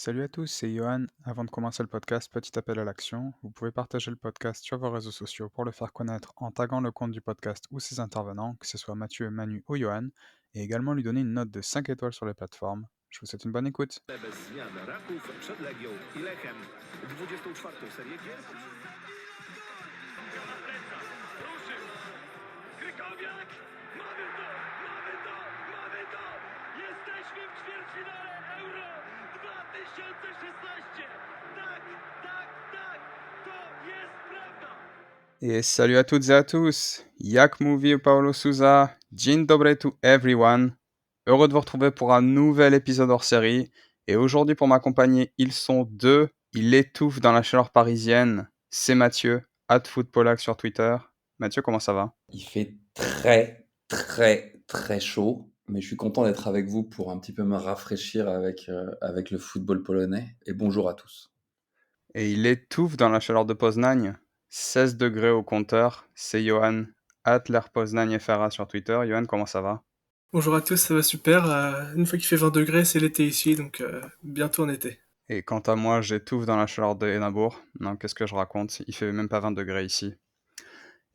Salut à tous, c'est Johan. Avant de commencer le podcast, petit appel à l'action. Vous pouvez partager le podcast sur vos réseaux sociaux pour le faire connaître en taguant le compte du podcast ou ses intervenants, que ce soit Mathieu, Manu ou Johan, et également lui donner une note de 5 étoiles sur les plateformes. Je vous souhaite une bonne écoute. Bez zmian Raków przed Legią i Lechem. 24. serię gier. Ruszył! Krykowiak! Mamy to! Mamy to! Mamy to! Jesteśmy w ćwierćfinale Euro 2016! Tak, tak, tak! To jest prawda! Et salut à toutes et à tous, Jak mówi Paulo Souza, Dzień dobry to everyone. Heureux de vous retrouver pour un nouvel épisode hors série. Et aujourd'hui pour m'accompagner, ils sont deux, ils étouffent dans la chaleur parisienne. C'est Mathieu, @footpolac sur Twitter. Mathieu, comment ça va? Il fait très, très, très chaud, mais je suis content d'être avec vous pour un petit peu me rafraîchir avec le football polonais. Et bonjour à tous. Et il étouffe dans la chaleur de Poznań. 16 degrés au compteur. C'est Johan, @LairPoznań FRA sur Twitter. Johan, comment ça va? Bonjour à tous, ça va super. Une fois qu'il fait 20 degrés, c'est l'été ici, donc bientôt en été. Et quant à moi, j'étouffe dans la chaleur de Hénabour. Non, qu'est-ce que je raconte? Il fait même pas 20 degrés ici.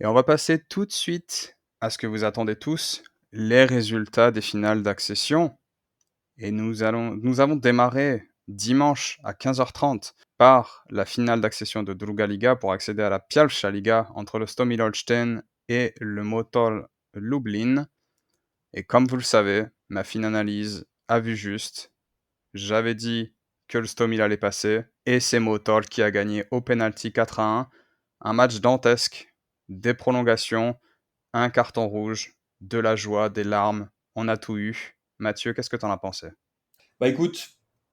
Et on va passer tout de suite à ce que vous attendez tous, les résultats des finales d'accession. Et nous avons démarré dimanche à 15h30 par la finale d'accession de Druga Liga pour accéder à la Pierwsza Liga entre le Stomil Holstein et le Motor Lublin. Et comme vous le savez, ma fine analyse a vu juste. J'avais dit que le Stomil allait passer et c'est Motor qui a gagné au penalty 4-1. Un match dantesque, des prolongations, un carton rouge, de la joie, des larmes, on a tout eu. Mathieu, qu'est-ce que t'en as pensé? Bah écoute,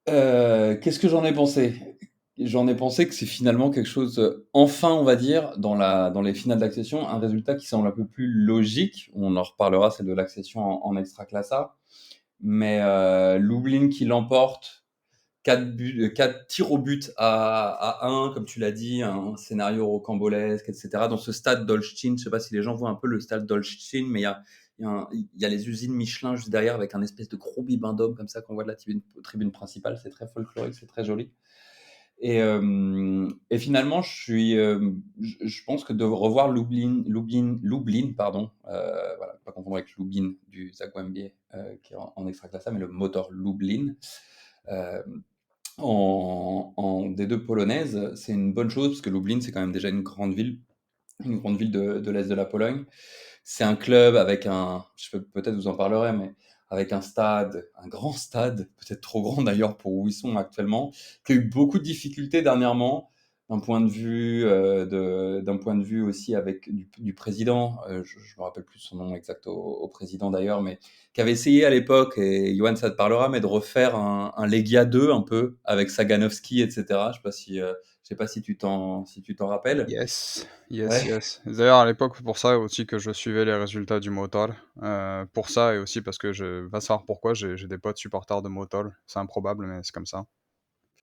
qu'est-ce que j'en ai pensé? J'en ai pensé que c'est finalement quelque chose, enfin, on va dire, dans les finales d'accession, un résultat qui semble un peu plus logique. On en reparlera, celle de l'accession en Extraclassa. Mais Lublin qui l'emporte, 4 tirs au but à 1, comme tu l'as dit, un scénario rocambolesque, etc. Dans ce stade d'Olsztyn, je ne sais pas si les gens voient un peu le stade d'Olsztyn, mais il y a les usines Michelin juste derrière avec un espèce de gros bibendum comme ça qu'on voit de la tribune principale. C'est très folklorique, c'est très joli. Et finalement, je pense que de revoir Lublin, pardon, voilà, pas confondre avec Lubin du Zagłębie, qui est en Extraclassa, mais le Motor Lublin, euh, en D2 polonaise, c'est une bonne chose parce que Lublin, c'est quand même déjà une grande ville de l'Est de la Pologne. C'est un club avec je peux peut-être vous en parlerai, mais avec un stade, un grand stade, peut-être trop grand d'ailleurs pour où ils sont actuellement, qui a eu beaucoup de difficultés dernièrement, d'un point de vue aussi avec du président, je me rappelle plus son nom exact au président d'ailleurs, mais qui avait essayé à l'époque, et Johan ça te parlera, mais de refaire un Legia 2 un peu avec Saganowski, etc. Je sais pas si tu t'en rappelles. Yes, Ouais. yes, yes. D'ailleurs, à l'époque, pour ça aussi que je suivais les résultats du Motor. Pour ça et aussi parce que je va savoir pourquoi j'ai des potes supporters de Motor. C'est improbable, mais c'est comme ça.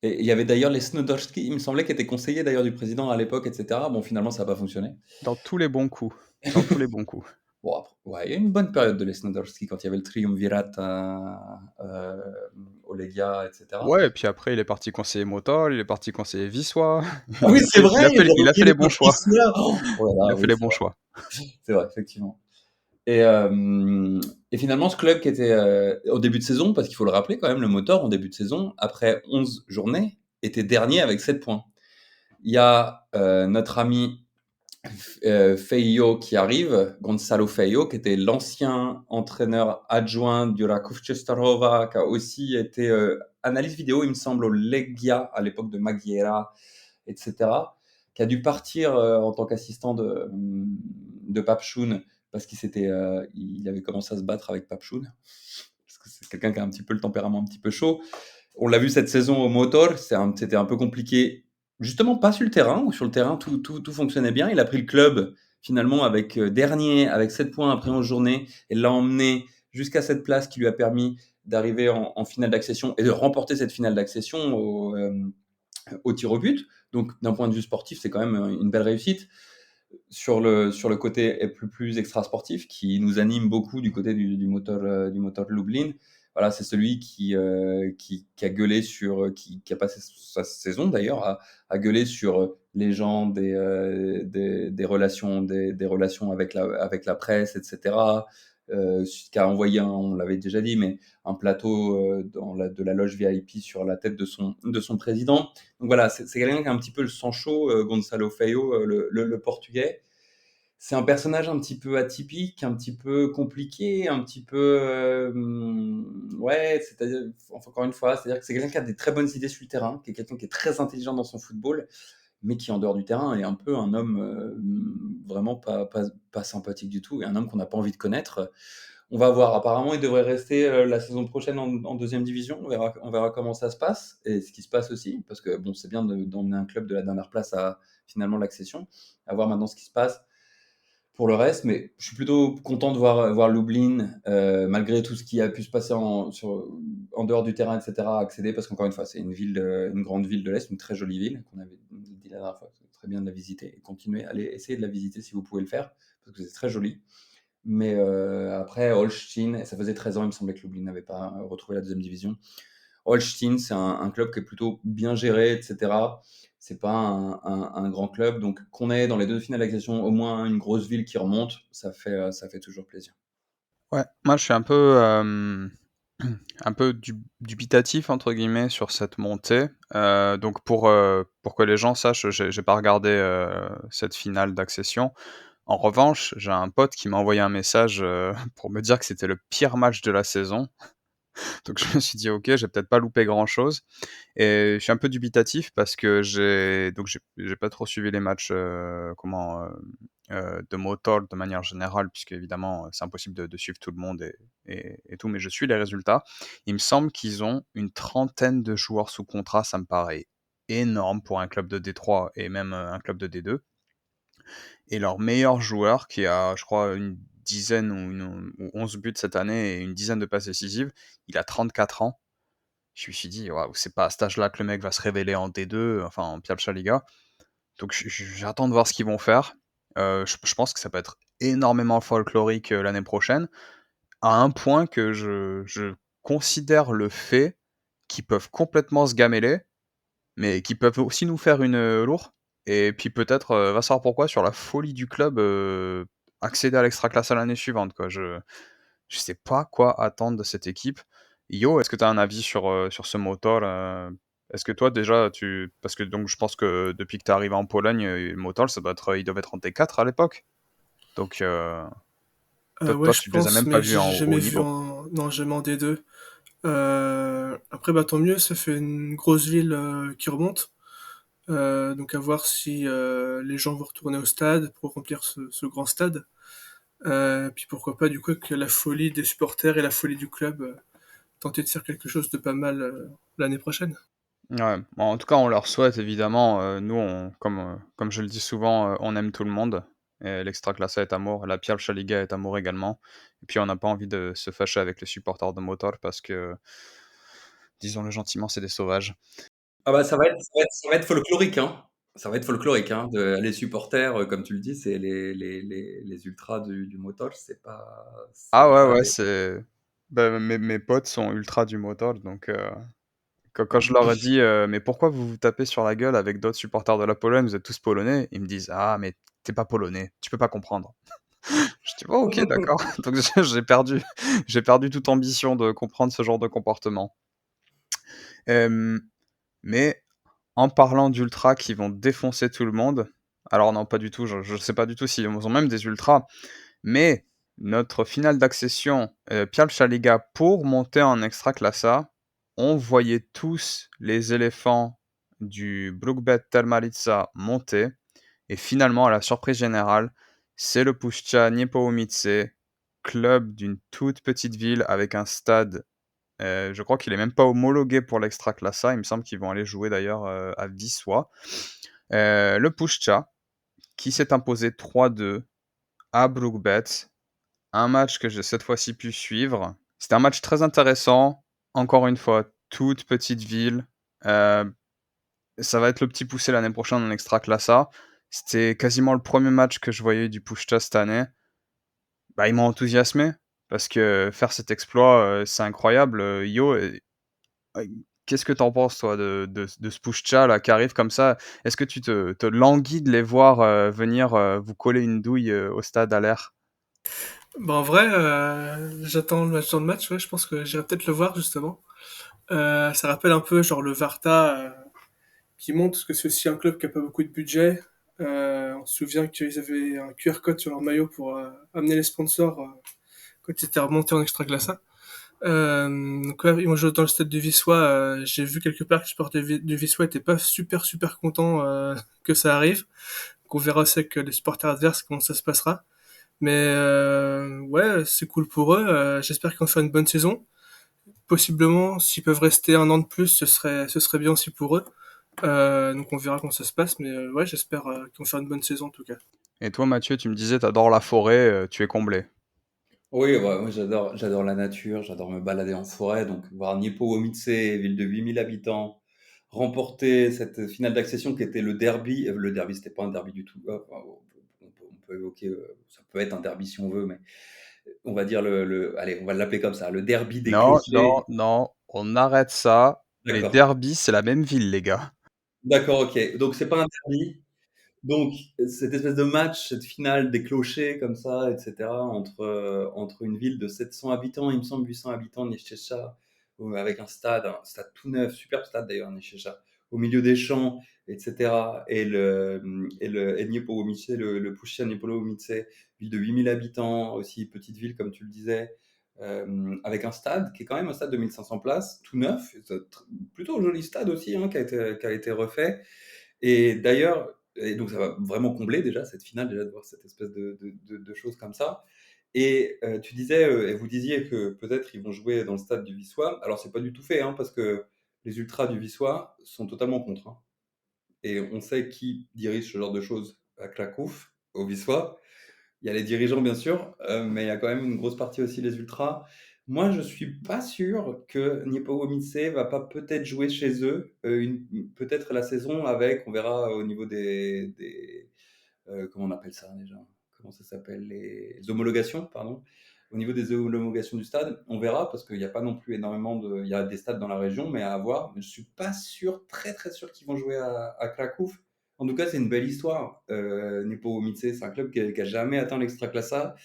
Et il y avait d'ailleurs les Snodowski, il me semblait, qui étaient conseillers d'ailleurs du président à l'époque, etc. Bon, finalement, ça n'a pas fonctionné. Dans tous les bons coups. Dans tous les bons coups. Bon, après, ouais, il y a une bonne période de les Snodowski quand il y avait le triumvirat au Legia, etc. Ouais, et puis après, il est parti conseiller Motor, il est parti conseiller Vissois. Ah oui, c'est vrai, il avait Il a repris fait les les bons choix. Patricia. Oh là Il là, a fait oui, les bons choix. c'est vrai, effectivement. Et, et finalement, ce club qui était au début de saison, parce qu'il faut le rappeler quand même, le Motor, en début de saison, après 11 journées, était dernier avec 7 points. Il y a notre ami Feio qui arrive, Gonzalo Feio, qui était l'ancien entraîneur adjoint du Raków Częstochowa, qui a aussi été analyste vidéo, il me semble, au Legia à l'époque de Magiera, etc., qui a dû partir en tant qu'assistant de Papchun parce il avait commencé à se battre avec Papchun, parce que c'est quelqu'un qui a un petit peu le tempérament un petit peu chaud. On l'a vu cette saison au Motor, c'était un peu compliqué. Justement, pas sur le terrain, où sur le terrain, tout fonctionnait bien. Il a pris le club, finalement, avec dernier, avec 7 points après 11 journées, et l'a emmené jusqu'à cette place qui lui a permis d'arriver en finale d'accession et de remporter cette finale d'accession au tir au but. Donc, d'un point de vue sportif, c'est quand même une belle réussite. Sur le côté plus extra sportif, qui nous anime beaucoup du côté du moteur Lublin, Voilà, c'est celui qui a gueulé qui a passé sa saison d'ailleurs à gueuler sur les gens des relations, des relations avec la presse, etc. Qui a envoyé, on l'avait déjà dit, mais un plateau de la loge VIP sur la tête de son président. Donc voilà, c'est quelqu'un qui a un petit peu le sang chaud, Gonçalo Feio, le Portugais. C'est un personnage un petit peu atypique, un petit peu compliqué, un petit peu ouais, c'est-à-dire encore une fois, c'est-à-dire que c'est quelqu'un qui a des très bonnes idées sur le terrain, qui est quelqu'un qui est très intelligent dans son football, mais qui en dehors du terrain est un peu un homme vraiment pas sympathique du tout, et un homme qu'on n'a pas envie de connaître. On va voir. Apparemment, il devrait rester la saison prochaine en deuxième division. On verra comment ça se passe et ce qui se passe aussi, parce que bon, c'est bien d'emmener un club de la dernière place à finalement l'accession. À voir maintenant ce qui se passe pour le reste, mais je suis plutôt content de voir Lublin, malgré tout ce qui a pu se passer en dehors du terrain, etc., accéder, parce qu'encore une fois, c'est une grande ville de l'Est, une très jolie ville, qu'on avait dit la dernière fois, c'est très bien de la visiter, et continuez, allez essayer de la visiter si vous pouvez le faire, parce que c'est très joli. Mais après, Holstein, ça faisait 13 ans, il me semblait que Lublin n'avait pas retrouvé la deuxième division. Holstein, c'est un club qui est plutôt bien géré, etc. C'est pas un grand club, donc qu'on ait dans les deux finales d'accession au moins une grosse ville qui remonte, ça fait toujours plaisir. Ouais, moi je suis un peu, un peu «dubitatif» entre guillemets sur cette montée. Donc pour que les gens sachent, j'ai pas regardé, cette finale d'accession. En revanche, j'ai un pote qui m'a envoyé un message, pour me dire que c'était le pire match de la saison. Donc je me suis dit: «OK, j'ai peut-être pas loupé grand-chose». Et je suis un peu dubitatif parce que j'ai pas trop suivi les matchs, de Motor de manière générale, puisque évidemment, c'est impossible de suivre tout le monde et tout, mais je suis les résultats. Il me semble qu'ils ont une trentaine de joueurs sous contrat, ça me paraît énorme pour un club de D3 et même, un club de D2, et leur meilleur joueur qui a, je crois, une dizaine ou 11 buts cette année et une dizaine de passes décisives, il a 34 ans. Je me suis dit: «Waouh, c'est pas à cet âge-là que le mec va se révéler en D2, enfin en Pialcha Liga». Donc j'attends de voir ce qu'ils vont faire. Je pense que ça peut être énormément folklorique, l'année prochaine, à un point que je considère le fait qu'ils peuvent complètement se gameler, mais qu'ils peuvent aussi nous faire une, lourde, et puis peut-être, va savoir pourquoi, sur la folie du club, accéder à l'extra-classe à l'année suivante, quoi. Je sais pas quoi attendre de cette équipe. Yo, est-ce que tu as un avis sur ce moteur? Est-ce que toi déjà parce que donc je pense que depuis que tu es arrivé en Pologne, le moteur ça doit être, il devait être en T4 à l'époque? Donc Ouais, toi je tu les as pense, même pas mais vus j'ai en jamais haut vu niveau? en... Non, jamais en D2. Après, bah, tant mieux, ça fait une grosse ville qui remonte. Donc à voir si les gens vont retourner au stade pour remplir ce grand stade. Puis pourquoi pas, du coup, que la folie des supporters et la folie du club tenter de faire quelque chose de pas mal l'année prochaine. Ouais, bon, en tout cas on leur souhaite évidemment, nous comme je le dis souvent, on aime tout le monde, et l'Extraclasa est amour, la Pierwsza Liga est amour également, et puis on n'a pas envie de se fâcher avec les supporters de Motor parce que, disons-le gentiment, c'est des sauvages. Ah bah ça va être folklorique, hein. Ça va être folklorique, hein. Les supporters, comme tu le dis, c'est les ultras du Motor, Ah c'est ouais, pas ouais, des. c'est bah, mes potes sont ultra du Motor, donc quand je leur ai dit, «Mais pourquoi vous vous tapez sur la gueule avec d'autres supporters de la Pologne? Vous êtes tous polonais?» Ils me disent: «Ah mais tu pas polonais, tu peux pas comprendre». Je dis: «Oh OK, d'accord». Donc j'ai perdu toute ambition de comprendre ce genre de comportement. Hem, mais en parlant d'ultras qui vont défoncer tout le monde, alors non, pas du tout, je sais pas du tout s'ils ont même des ultras, mais notre finale d'accession, Pierwsza Liga pour monter en Ekstraklasa, on voyait tous les éléphants du BrugBet Termalica monter, et finalement, à la surprise générale, c'est le Puszcza Niepołomice, club d'une toute petite ville avec un stade, je crois qu'il est même pas homologué pour l'Ekstraklasa, il me semble qu'ils vont aller jouer d'ailleurs, à Wisła. Le Puszcza qui s'est imposé 3-2 à Brugbec. Un match que j'ai cette fois-ci pu suivre. C'était un match très intéressant. Encore une fois, toute petite ville. Heu, Ça va être le petit poussé l'année prochaine en Ekstraklasa. C'était quasiment le premier match que je voyais du Puszcza cette année. Bah, ils m'ont enthousiasmé parce que faire cet exploit, c'est incroyable. Yo, qu'est-ce que t'en penses toi de ce Pushcha là qui arrive comme ça? Est-ce que tu te languis de les voir, venir, vous coller une douille, au stade à l'air? Bah, en vrai, j'attends le match, ouais, je pense que j'irai peut-être le voir justement. Ça rappelle un peu genre le Varta qui montre parce que c'est aussi un club qui a pas beaucoup de budget. On se souvient qu'ils avaient un QR code sur leur maillot pour amener les sponsors quand ils étaient remontés en Extraclasa. Donc ouais, ils vont jouer dans le stade du Vissois. J'ai vu quelque part que le supporter du Vissois était pas super content que ça arrive. Donc on verra aussi avec les supporters adverses comment ça se passera. Mais ouais, c'est cool pour eux. J'espère qu'ils vont faire une bonne saison. Possiblement, s'ils peuvent rester un an de plus, ce serait bien aussi pour eux. Donc on verra comment ça se passe. Mais ouais, j'espère qu'ils vont faire une bonne saison en tout cas. Et toi Mathieu, tu me disais tu la forêt, tu es comblé. Oui, ouais, moi j'adore la nature, j'adore me balader en forêt, donc voir Niepołomice, ville de 8 000 habitants, remporter cette finale d'accession qui était le derby c'était pas un derby du tout, enfin, on peut évoquer, ça peut être un derby si on veut, mais on va dire allez, on va l'appeler comme ça, le derby des Non, non, clochers. non, on arrête ça. Les D'accord, derbys, c'est la même ville les gars. d'accord, ok, donc c'est pas un derby. Donc, cette espèce de match, cette finale des clochers comme ça, etc., entre une ville de 700 habitants, il me semble 800 habitants, Nichesha, avec un stade tout neuf, superbe stade d'ailleurs, Nichesha, au milieu des champs, etc., et Niepołomice, le Puszcza Niepołomice, ville de 8000 habitants, aussi petite ville comme tu le disais, avec un stade qui est quand même un stade de 1500 places, tout neuf, c'est plutôt joli stade aussi, hein, qui a été refait. Et d'ailleurs, et donc ça va vraiment combler déjà cette finale, déjà de voir cette espèce de choses comme ça. Et tu disais, et vous disiez que peut-être ils vont jouer dans le stade du Vissois. Alors c'est pas du tout fait, hein, parce que les ultras du Vissois sont totalement contre, hein. Et on sait qui dirige ce genre de choses à Klakouf, au Vissois. Il y a les dirigeants, bien sûr, mais il y a quand même une grosse partie aussi les ultras. Moi, je suis pas sûr que Niepołomice va pas peut-être jouer chez eux, peut-être la saison avec, on verra au niveau comment on appelle ça déjà? Comment ça s'appelle? Les homologations, pardon. Au niveau des homologations du stade, on verra parce qu'il n'y a pas non plus énormément il y a des stades dans la région, mais à voir. Mais je suis pas sûr, très très sûr qu'ils vont jouer à Krakow. En tout cas, c'est une belle histoire. Niepołomice, c'est un club qui a jamais atteint l'extraclassa,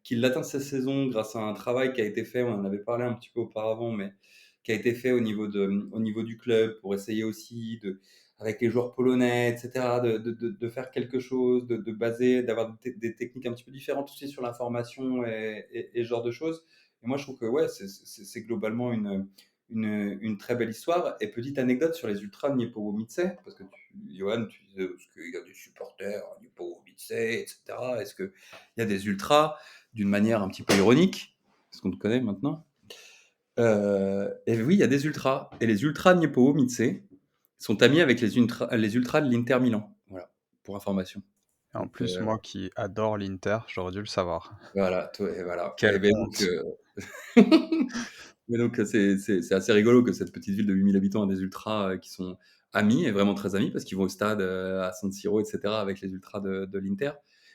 qui l'atteint cette saison grâce à un travail qui a été fait. On en avait parlé un petit peu auparavant, mais qui a été fait au niveau du club pour essayer aussi avec les joueurs polonais, etc., de faire quelque chose, de baser, d'avoir des techniques un petit peu différentes aussi sur l'information et ce genre de choses. Et moi, je trouve que ouais, c'est globalement une très belle histoire. Et petite anecdote sur les ultras de Niepołomice, parce que Johan, tu disais, est-ce qu'il y a des supporters à Niepołomice, etc. Est-ce qu'il y a des ultras d'une manière un petit peu ironique, parce qu'on te connaît maintenant. Et oui, il y a des ultras. Et les ultras de Niepołomice sont amis avec les ultras de l'Inter Milan. Voilà, pour information. Et en Donc, plus, moi qui adore l'Inter, j'aurais dû le savoir. voilà, et voilà. Quelle Et ben donc, honte! mais donc c'est assez rigolo que cette petite ville de 8000 habitants a des ultras qui sont amis, et vraiment très amis, parce qu'ils vont au stade à San Siro, etc., avec les ultras de l'Inter.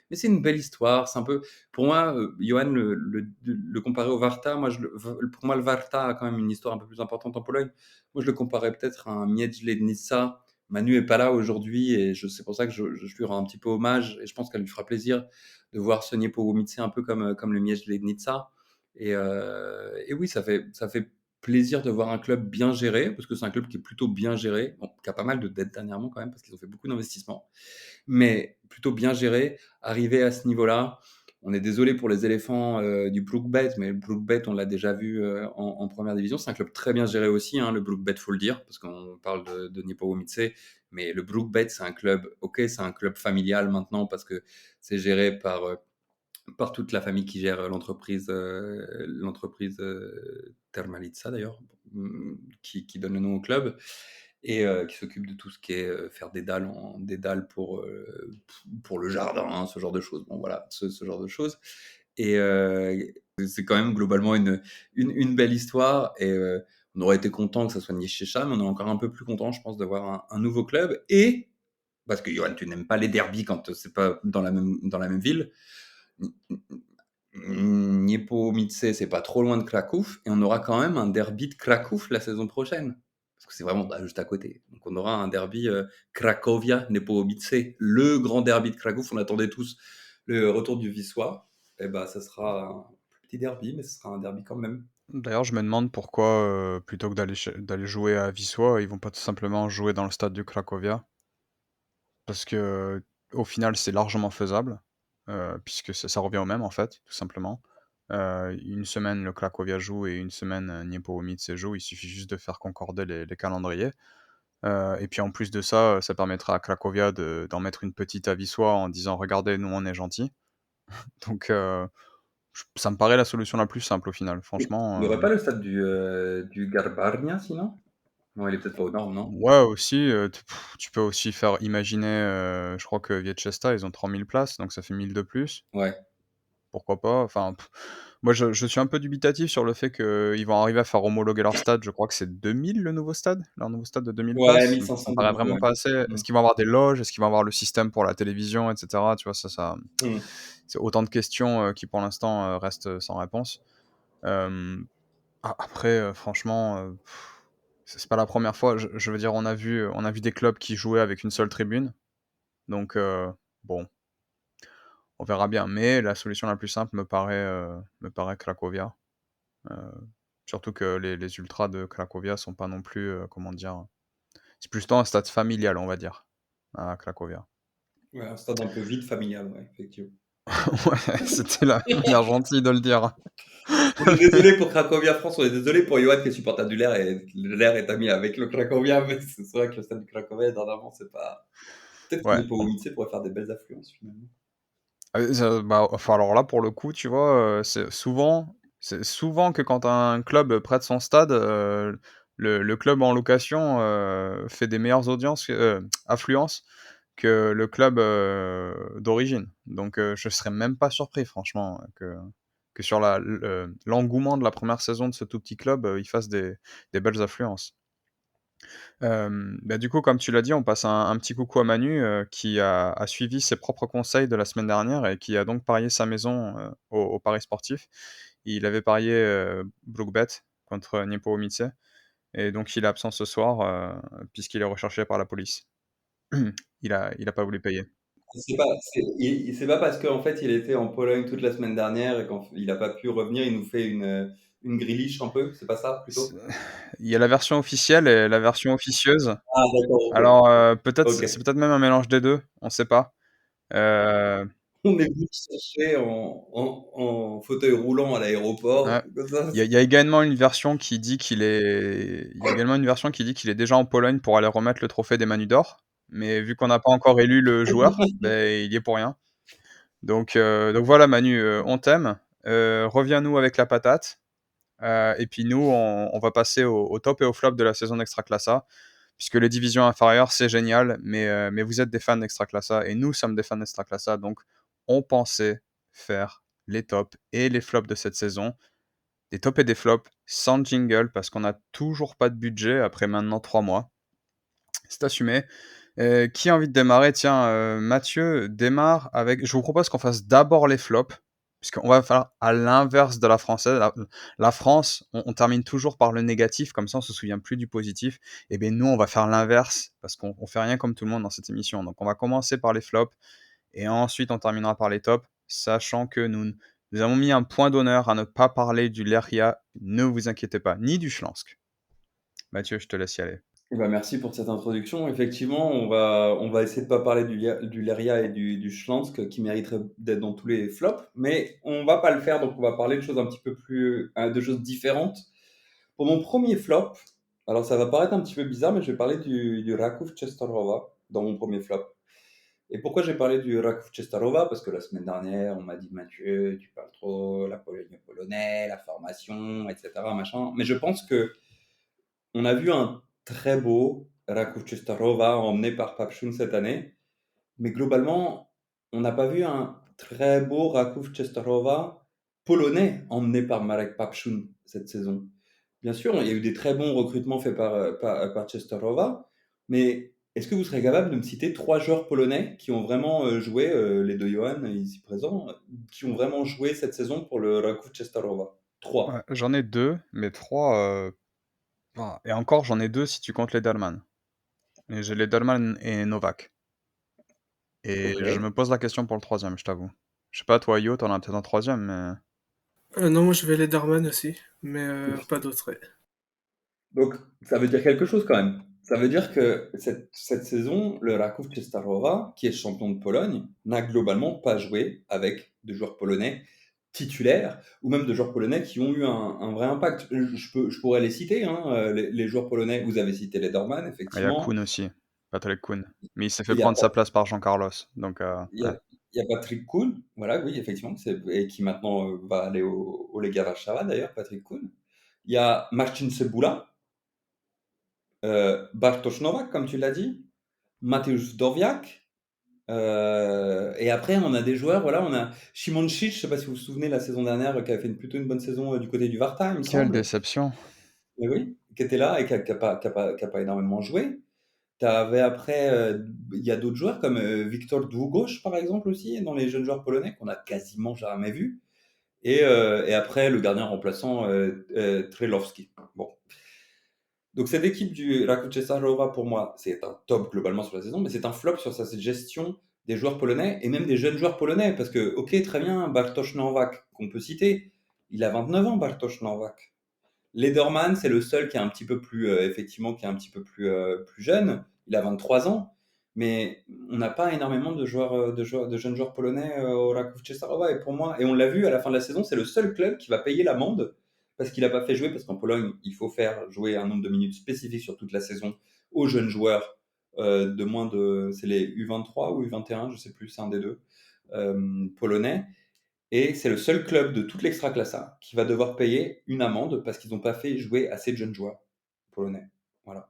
Mais c'est une belle histoire. C'est un peu, pour moi, Johan, le comparer au Warta, pour moi, le Warta a quand même une histoire un peu plus importante en Pologne. Moi, je le comparais peut-être à un Miedź Legnica. Manu est pas là aujourd'hui, et c'est pour ça que je lui rends un petit peu hommage, et je pense qu'elle lui fera plaisir de voir ce Niepołomice un peu comme le Miedź Legnica. Et oui, ça fait plaisir de voir un club bien géré, parce que c'est un club qui est plutôt bien géré, bon, qui a pas mal de dettes dernièrement quand même, parce qu'ils ont fait beaucoup d'investissements, mais plutôt bien géré, arrivé à ce niveau-là. On est désolé pour les éléphants du Brookbet, mais le Brookbet, on l'a déjà vu en première division. C'est un club très bien géré aussi, hein, le Brookbet, faut le dire, parce qu'on parle de Niepołomice, mais le Brookbet, c'est un club, ok, c'est un club familial maintenant, parce que c'est géré par toute la famille qui gère l'entreprise Termalitsa d'ailleurs, qui donne le nom au club, et qui s'occupe de tout ce qui est faire des dalles pour le jardin, hein, ce genre de choses. Bon voilà, ce genre de choses. Et c'est quand même globalement une belle histoire, et on aurait été content que ça soit Nichesha, mais on est encore un peu plus content, je pense, d'avoir un nouveau club. Et parce que Johan, tu n'aimes pas les derbies quand c'est pas dans la même ville. Niepołomice, c'est pas trop loin de Cracovie, et on aura quand même un derby de Cracovie la saison prochaine. Parce que c'est vraiment juste à côté. Donc on aura un derby Cracovia-Niepołomice, le grand derby de Cracovie. On attendait tous le retour du Wisła. Et bah, ça sera un petit derby, mais ce sera un derby quand même. D'ailleurs, je me demande pourquoi, plutôt que d'aller jouer à Wisła, ils vont pas tout simplement jouer dans le stade du Cracovia. Parce que, au final, c'est largement faisable, puisque ça revient au même, en fait, tout simplement. Une semaine, le Cracovia joue et une semaine, Niepołomice joue. Il suffit juste de faire concorder les calendriers. Et puis, en plus de ça, ça permettra à Cracovia d'en mettre une petite à Wisła en disant: «Regardez, nous, on est gentils». Donc, ça me paraît la solution la plus simple, au final. Il n'y Franchement, aurait pas le stade du Garbarnia, sinon? Non, il est peut-être pas aux normes, non? ouais, aussi, tu peux aussi faire imaginer, je crois que Vietchesta, ils ont 3000 places, donc ça fait 1000 de plus. Ouais. Pourquoi pas? Enfin, moi je suis un peu dubitatif sur le fait qu'ils vont arriver à faire homologuer leur stade. Je crois que c'est 2000 le nouveau stade? Leur nouveau stade de 2000 Ouais, places? Ça 1500 me paraît de vraiment ouais. pas assez. Mmh. Est-ce qu'ils vont avoir des loges? Est-ce qu'ils vont avoir le système pour la télévision et cetera? Tu vois? Mmh. C'est autant de questions, qui pour l'instant, restent, sans réponse. Hem, après, franchement, c'est pas la première fois. Je veux dire, on a vu des clubs qui jouaient avec une seule tribune, donc bon, on verra bien. Mais la solution la plus simple me paraît Cracovia. Heu, surtout que les ultras de Cracovia sont pas non plus, comment dire? C'est plutôt un stade familial, on va dire, à Cracovia. Ouais, un stade un peu vide, familial, ouais, effectivement. Ouais, c'était la manière gentille de le dire. On est désolé pour Cracovia France, on est désolé pour Johan qui est supporter du Ler et Ler est ami avec le Cracovia, mais c'est vrai que le stade du Cracovia, dernièrement, c'est pas. Peut-être que Ouais. Niepołomice pourrait faire des belles affluences finalement. Bah, enfin, alors là, pour le coup, tu vois, c'est souvent que quand un club prête son stade, le club en location, fait des meilleures affluences que le club, d'origine. Donc, je serais même pas surpris franchement, que sur l'engouement de la première saison de ce tout petit club, il fasse des belles affluences. Bah, du coup, comme tu l'as dit, on passe un petit coucou à Manu, qui a suivi ses propres conseils de la semaine dernière et qui a donc parié sa maison, au paris sportif. Il avait parié, Brookbet contre Niepołomice et donc il est absent ce soir, puisqu'il est recherché par la police. Il a pas voulu payer. C'est pas parce qu'en fait il était en Pologne toute la semaine dernière et qu'il a pas pu revenir, il nous fait une griliche un peu, c'est pas ça C'est plutôt? il y a la version officielle et la version officieuse. Ah d'accord, OK. Alors, peut-être OK. c'est peut-être même un mélange des 2, on sait pas. Heu, On est venu chercher en fauteuil roulant à ouais. l'aéroport, comme ça. Il y a également une version qui dit qu'il est déjà en Pologne pour aller remettre le trophée des Manu d'or, mais vu qu'on n'a pas encore élu le joueur, beh, il y est pour rien. Donc voilà Manu, on t'aime, reviens-nous avec la patate, et puis nous on va passer au top et au flop de la saison d'Extraclassa, puisque les divisions inférieures c'est génial, mais vous êtes des fans d'Extraclassa et nous sommes des fans d'Extraclassa, donc on pensait faire les tops et les flops de cette saison. Des tops et des flops, sans jingle, parce qu'on a toujours pas de budget après maintenant 3 mois. C'est assumé. Qui a envie de démarrer? Tiens, Mathieu démarre avec je vous propose qu'on fasse d'abord les flops, puisqu'on va faire à l'inverse de la française. La France, on termine toujours par le négatif, comme ça on se souvient plus du positif. Et beh, nous, on va faire l'inverse, parce qu'on fait rien comme tout le monde dans cette émission. Donc on va commencer par les flops et ensuite on terminera par les tops, sachant que nous avons mis un point d'honneur à ne pas parler du Leria, ne vous inquiétez pas, ni du Schlansk. Mathieu, je te laisse y aller. Eh ben, merci pour cette introduction. Effectivement, on va essayer de pas parler du Leria et du Schlansk qui mériteraient d'être dans tous les flops, mais on va pas le faire, donc on va parler de choses un petit peu plus, de choses différentes. Pour mon premier flop, alors ça va paraître un petit peu bizarre, mais je vais parler du Raków Częstochowa dans mon premier flop. Et pourquoi j'ai parlé du Raków Częstochowa? Parce que la semaine dernière, on m'a dit Mathieu, tu parles trop, la Pologne polonais, la formation, etc. Machin. Mais je pense que on a vu un très beau Raków Częstochowa emmené par Papszun cette année, mais globalement, on n'a pas vu un très beau Raków Częstochowa polonais emmené par Marek Papszun cette saison. Bien sûr, il y a eu des très bons recrutements faits par Częstochowa, mais Est-ce que vous serez capable de me citer 3 joueurs polonais qui ont vraiment, joué, les 2 Johan ici présents, qui ont vraiment joué cette saison pour le Raków Częstochowa? Ouais, 3. j'en ai 2, mais 3. Enfin, et encore, j'en ai 2 si tu comptes Lederman. Et j'ai Lederman et Novak. Et je OK. me pose la question pour le troisième, je t'avoue. Je sais pas, toi, Yo, t'en as peut-être un troisième, mais... Non, moi je vais Lederman aussi, mais OK. pas d'autres. Ouais. Donc ça veut dire quelque chose quand même. Ça veut dire que cette saison, le Raków Częstochowa, qui est champion de Pologne, n'a globalement pas joué avec de joueurs polonais titulaires ou même de joueurs polonais qui ont eu un vrai impact. Je pourrais les citer, hein, les joueurs polonais. Vous avez cité Lederman, Ah, il y a effectivement. Kun aussi, Patrick Kun. Mais il s'est fait Il y a prendre sa place par Jean Carlos, donc Il y ouais. a il y a Patrick Kuhn, voilà, oui, effectivement, et qui maintenant, va aller au Legia Warszawa d'ailleurs, Patrick Kuhn. Il y a Marcin Cebula, Bartosz Nowak, comme tu l'as dit, Mateusz Dorwiak, et après on a des joueurs, voilà, on a Szymon Šić, je sais pas si vous vous souvenez la saison dernière, qui avait fait plutôt une bonne saison, du côté du Warta, il me Quelle semble. déception! Mais oui, qui était là et qui a pas énormément joué. Tu avais après, il y a d'autres joueurs comme, Wiktor Długosz par exemple aussi, dans les jeunes joueurs polonais qu'on a quasiment jamais vus. Et après, le gardien remplaçant, Trelowski. Bon. Donc, cette équipe du Raków Częstochowa, pour moi, c'est un top globalement sur la saison, mais c'est un flop sur sa gestion des joueurs polonais et même des jeunes joueurs polonais. Parce que, ok, très bien, Bartosz Nowak, qu'on peut citer, il a 29 ans, Bartosz Nowak. Lederman, c'est le seul qui est un petit peu plus, effectivement, qui est un petit peu plus jeune. Il a 23 ans, mais on n'a pas énormément de joueurs, de jeunes joueurs polonais au Raków Częstochowa. Et pour moi, et on l'a vu à la fin de la saison, c'est le seul club qui va payer l'amende parce qu'il n'a pas fait jouer. Parce qu'en Pologne, il faut faire jouer un nombre de minutes spécifique sur toute la saison aux jeunes joueurs de moins de, c'est les U23 ou U21, je sais plus, c'est un des deux polonais. Et c'est le seul club de toute l'Extraclassa qui va devoir payer une amende parce qu'ils n'ont pas fait jouer assez de jeunes joueurs polonais. Voilà.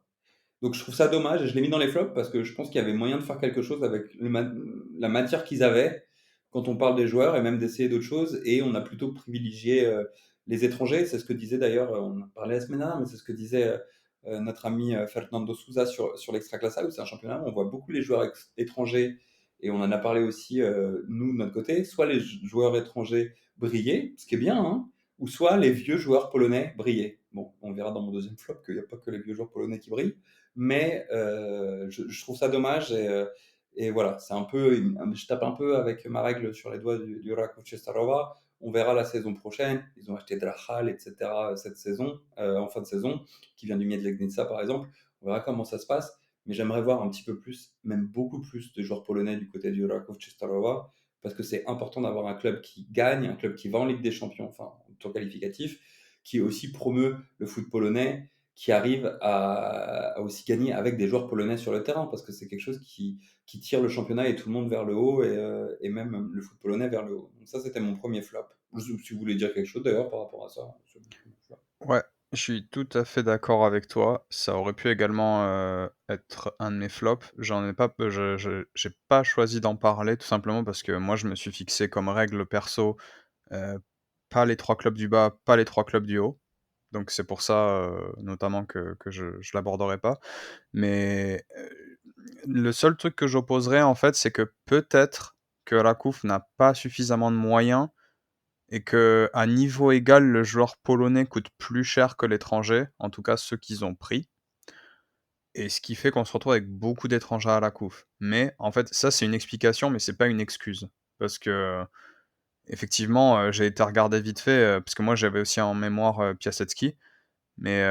Donc je trouve ça dommage et je l'ai mis dans les flops parce que je pense qu'il y avait moyen de faire quelque chose avec la matière qu'ils avaient quand on parle des joueurs et même d'essayer d'autres choses. Et on a plutôt privilégié les étrangers. C'est ce que disait d'ailleurs, on en parlait la semaine dernière, mais c'est ce que disait notre ami Fernando Souza sur l'Extraclassa, où c'est un championnat où on voit beaucoup les joueurs étrangers. Et on en a parlé aussi, nous, de notre côté, soit les joueurs étrangers brillaient, ce qui est bien, hein, ou soit les vieux joueurs polonais brillaient. Bon, on verra dans mon deuxième flop qu'il n'y a pas que les vieux joueurs polonais qui brillent, mais je trouve ça dommage et voilà, c'est un peu, je tape un peu avec ma règle sur les doigts du Raków Częstochowa. On verra la saison prochaine. Ils ont acheté Drachal, etc. cette saison, en fin de saison, qui vient du Miedlegnica par exemple. On verra comment ça se passe. Mais j'aimerais voir un petit peu plus, même beaucoup plus de joueurs polonais du côté du Raków Częstochowa, parce que c'est important d'avoir un club qui gagne, un club qui va en Ligue des Champions, enfin en tour qualificatif, qui aussi promeut le foot polonais, qui arrive à aussi gagner avec des joueurs polonais sur le terrain, parce que c'est quelque chose qui tire le championnat et tout le monde vers le haut, et même le foot polonais vers le haut. Donc ça, c'était mon premier flop. Si vous voulez dire quelque chose d'ailleurs par rapport à ça. Ouais, je suis tout à fait d'accord avec toi. Ça aurait pu également, être un de mes flops. J'en ai pas je j'ai pas choisi d'en parler tout simplement parce que moi je me suis fixé comme règle perso, heu, pas les 3 clubs du bas, pas les 3 clubs du haut. Donc c'est pour ça, notamment que je l'aborderai pas. Mais, le seul truc que j'opposerais en fait, c'est que peut-être que Rakuf n'a pas suffisamment de moyens et que à niveau égal, le joueur polonais coûte plus cher que l'étranger, en tout cas ceux qu'ils ont pris, et ce qui fait qu'on se retrouve avec beaucoup d'étrangers à la couve. Mais en fait, ça c'est une explication, mais c'est pas une excuse. Parce que effectivement, j'ai été regarder vite fait, parce que moi j'avais aussi en mémoire, Piasecki, mais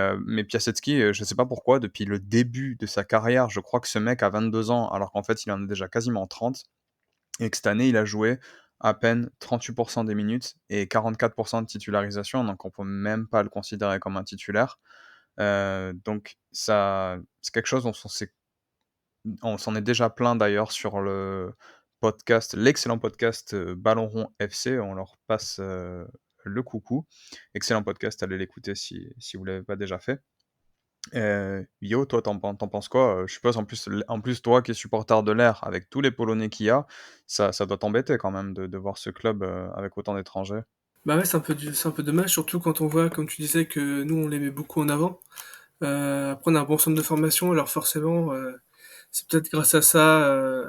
Piasecki, je sais pas pourquoi, depuis le début de sa carrière, je crois que ce mec a 22 ans, alors qu'en fait il en a déjà quasiment 30. Et que cette année, il a joué à peine 38 des minutes et 44 de titularisation, donc on peut même pas le considérer comme un titulaire. Donc ça c'est quelque chose dont on s'en est déjà plaint d'ailleurs sur le podcast, l'excellent podcast, Ballon Rond FC, on leur passe, le coucou. Excellent podcast, allez l'écouter si vous l'avez pas déjà fait. Yo, toi, tu penses quoi? Je suppose en plus toi qui es supporter de l'Air, avec tous les Polonais qu'il y a, ça doit t'embêter quand même de voir ce club, avec autant d'étrangers? Bah ouais, c'est un peu dommage, surtout quand on voit, comme tu disais, que nous on les met beaucoup en avant. Après on a un bon centre de formation, alors forcément, c'est peut-être grâce à ça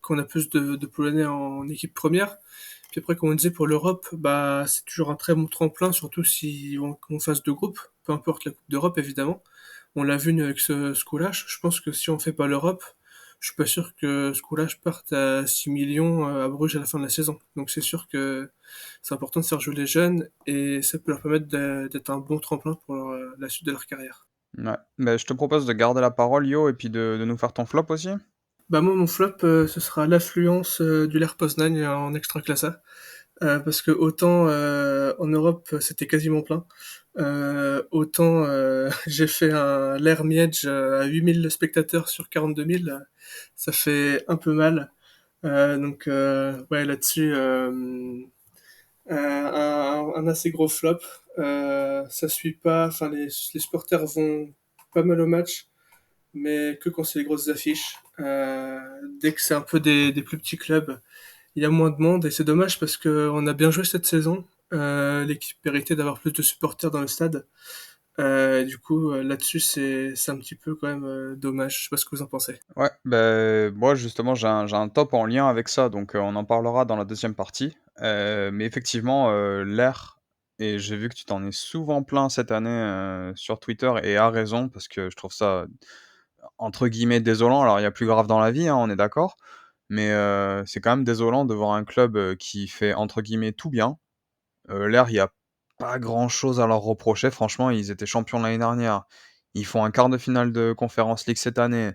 qu'on a plus de Polonais en équipe première. Puis après, comme on disait, pour l'Europe, bah, c'est toujours un très bon tremplin, surtout si on fasse deux groupes, peu importe la Coupe d'Europe, évidemment. On l'a vu avec ce Scoulage. Je pense que si on fait pas l'Europe, je suis pas sûr que Scoulage parte à 6 millions à Bruges à la fin de la saison. Donc c'est sûr que c'est important de faire jouer les jeunes et ça peut leur permettre d'être un bon tremplin pour la suite de leur carrière. Ouais. Bah, je te propose de garder la parole, Yo, et puis de nous faire ton flop aussi. Bah moi, mon flop, ce sera l'affluence du LER Poznań en Extraclassa. Parce que autant en Europe c'était quasiment plein, autant j'ai fait un l'Air Miedge à 8000 spectateurs sur 42 000, ça fait un peu mal. Donc ouais là-dessus un assez gros flop. Ça suit pas, enfin les supporters vont pas mal au match, mais que quand c'est les grosses affiches. Dès que c'est un peu des plus petits clubs, il y a moins de monde et c'est dommage parce que on a bien joué cette saison. L'équipe méritait d'avoir plus de supporters dans le stade. Du coup, là-dessus, c'est un petit peu quand même dommage. Je sais pas ce que vous en pensez. Ouais, moi justement j'ai un top en lien avec ça, donc on en parlera dans la deuxième partie. Mais effectivement, l'air et j'ai vu que tu t'en es souvent plaint cette année, sur Twitter et à raison parce que je trouve ça entre guillemets «désolant». Alors il y a plus grave dans la vie, hein, on est d'accord, mais c'est quand même désolant de voir un club, qui fait entre guillemets «tout bien». L'air, il y a pas grand chose à leur reprocher. Franchement, ils étaient champions l'année dernière. Ils font un quart de finale de Conference League cette année.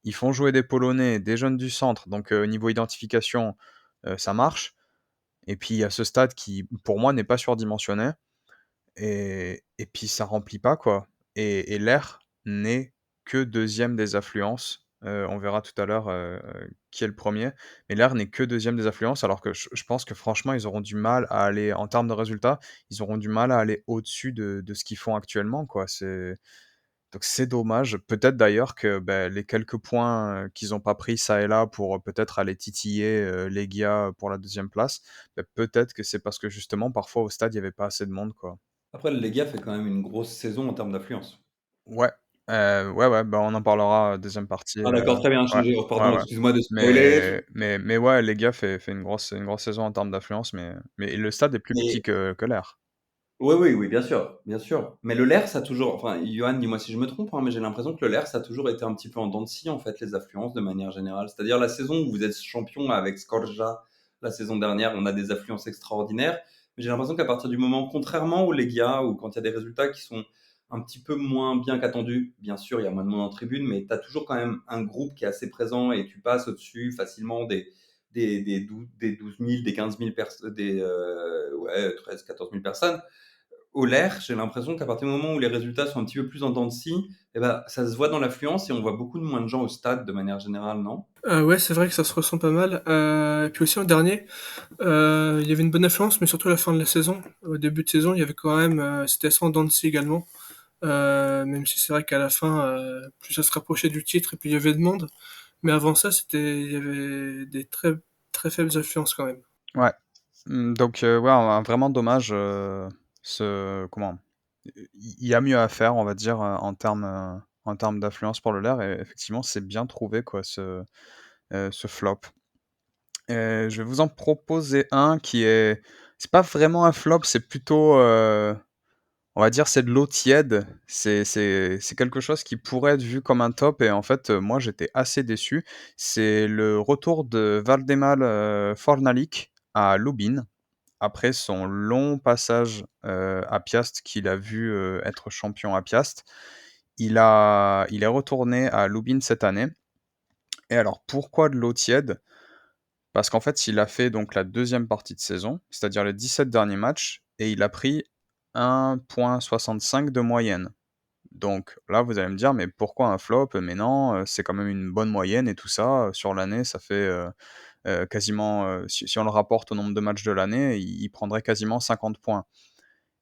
Ils font jouer des Polonais, des jeunes du centre, donc niveau identification, ça marche. Et puis il y a ce stade qui, pour moi, n'est pas surdimensionné et puis ça remplit pas, quoi. Et l'Air n'est que deuxième des affluences. On verra tout à l'heure, qui est le premier. Mais l'Air n'est que deuxième des affluences alors que je pense que franchement, ils auront du mal à aller en termes de résultats, ils auront du mal à aller au-dessus de ce qu'ils font actuellement, quoi. Donc c'est dommage. Peut-être d'ailleurs que, les quelques points, qu'ils ont pas pris ça et là pour, peut-être aller titiller, Legia pour la deuxième place, peut-être que c'est parce que justement parfois au stade il y avait pas assez de monde, quoi. Après, le Legia fait quand même une grosse saison en termes d'affluence. Ouais, ouais, ouais, on en parlera, deuxième partie, Ah d'accord, très bien, ouais, ouais, pardon, ouais. excuse-moi de spoiler. Mais ouais, Legia fait une grosse saison en termes d'affluence, mais le stade est plus petit Mais que l'Air. oui, oui, oui, bien sûr, bien sûr. Mais le LER, ça a toujours, enfin, Johan, dis-moi si je me trompe, hein, mais j'ai l'impression que le LER, ça a toujours été un petit peu en dents de scie, en fait, les affluences de manière générale. C'est-à-dire la saison où vous êtes champion avec Skorja, la saison dernière, on a des affluences extraordinaires. Mais j'ai l'impression qu'à partir du moment, contrairement au Legia, ou quand il y a des résultats qui sont un petit peu moins bien qu'attendus, bien sûr, il y a moins de monde en tribune, mais tu as toujours quand même un groupe qui est assez présent et tu passes au-dessus facilement des 12 000, des 15 000 personnes, ouais, 13, 14 000 personnes. Au LER, j'ai l'impression qu'à partir du moment où les résultats sont un petit peu plus en dents de scie, eh ben, ça se voit dans l'affluence et on voit beaucoup de moins de gens au stade de manière générale, non? Ouais, c'est vrai que ça se ressent pas mal. Et puis aussi en dernier, il y avait une bonne influence, mais surtout à la fin de la saison. Au début de saison, il y avait quand même, c'était assez en dents de scie également. Même si c'est vrai qu'à la fin, plus ça se rapprochait du titre et plus il y avait de monde. Mais avant ça, il y avait des très très faibles influences quand même. Ouais, donc ouais, vraiment dommage, comment? Il y a mieux à faire, on va dire, en termes d'affluence pour le LER et effectivement, c'est bien trouvé, quoi, ce flop. Je vais vous en proposer un qui est c'est pas vraiment un flop, c'est plutôt, on va dire, c'est de l'eau tiède. C'est quelque chose qui pourrait être vu comme un top et en fait, moi, j'étais assez déçu. C'est le retour de Valdemar, Fornalik à Lubin après son long passage, à Piast qu'il a vu, être champion à Piast. Il est retourné à Lubin cette année et alors pourquoi de l'eau tiède? Parce qu'en fait, il a fait donc la deuxième partie de saison, c'est-à-dire les 17 derniers matchs et il a pris 1,65 de moyenne. Donc là, vous allez me dire: «Mais pourquoi un flop?» Mais non, c'est quand même une bonne moyenne et tout ça, sur l'année, ça fait, quasiment, si on le rapporte au nombre de matchs de l'année, il prendrait quasiment 50 points.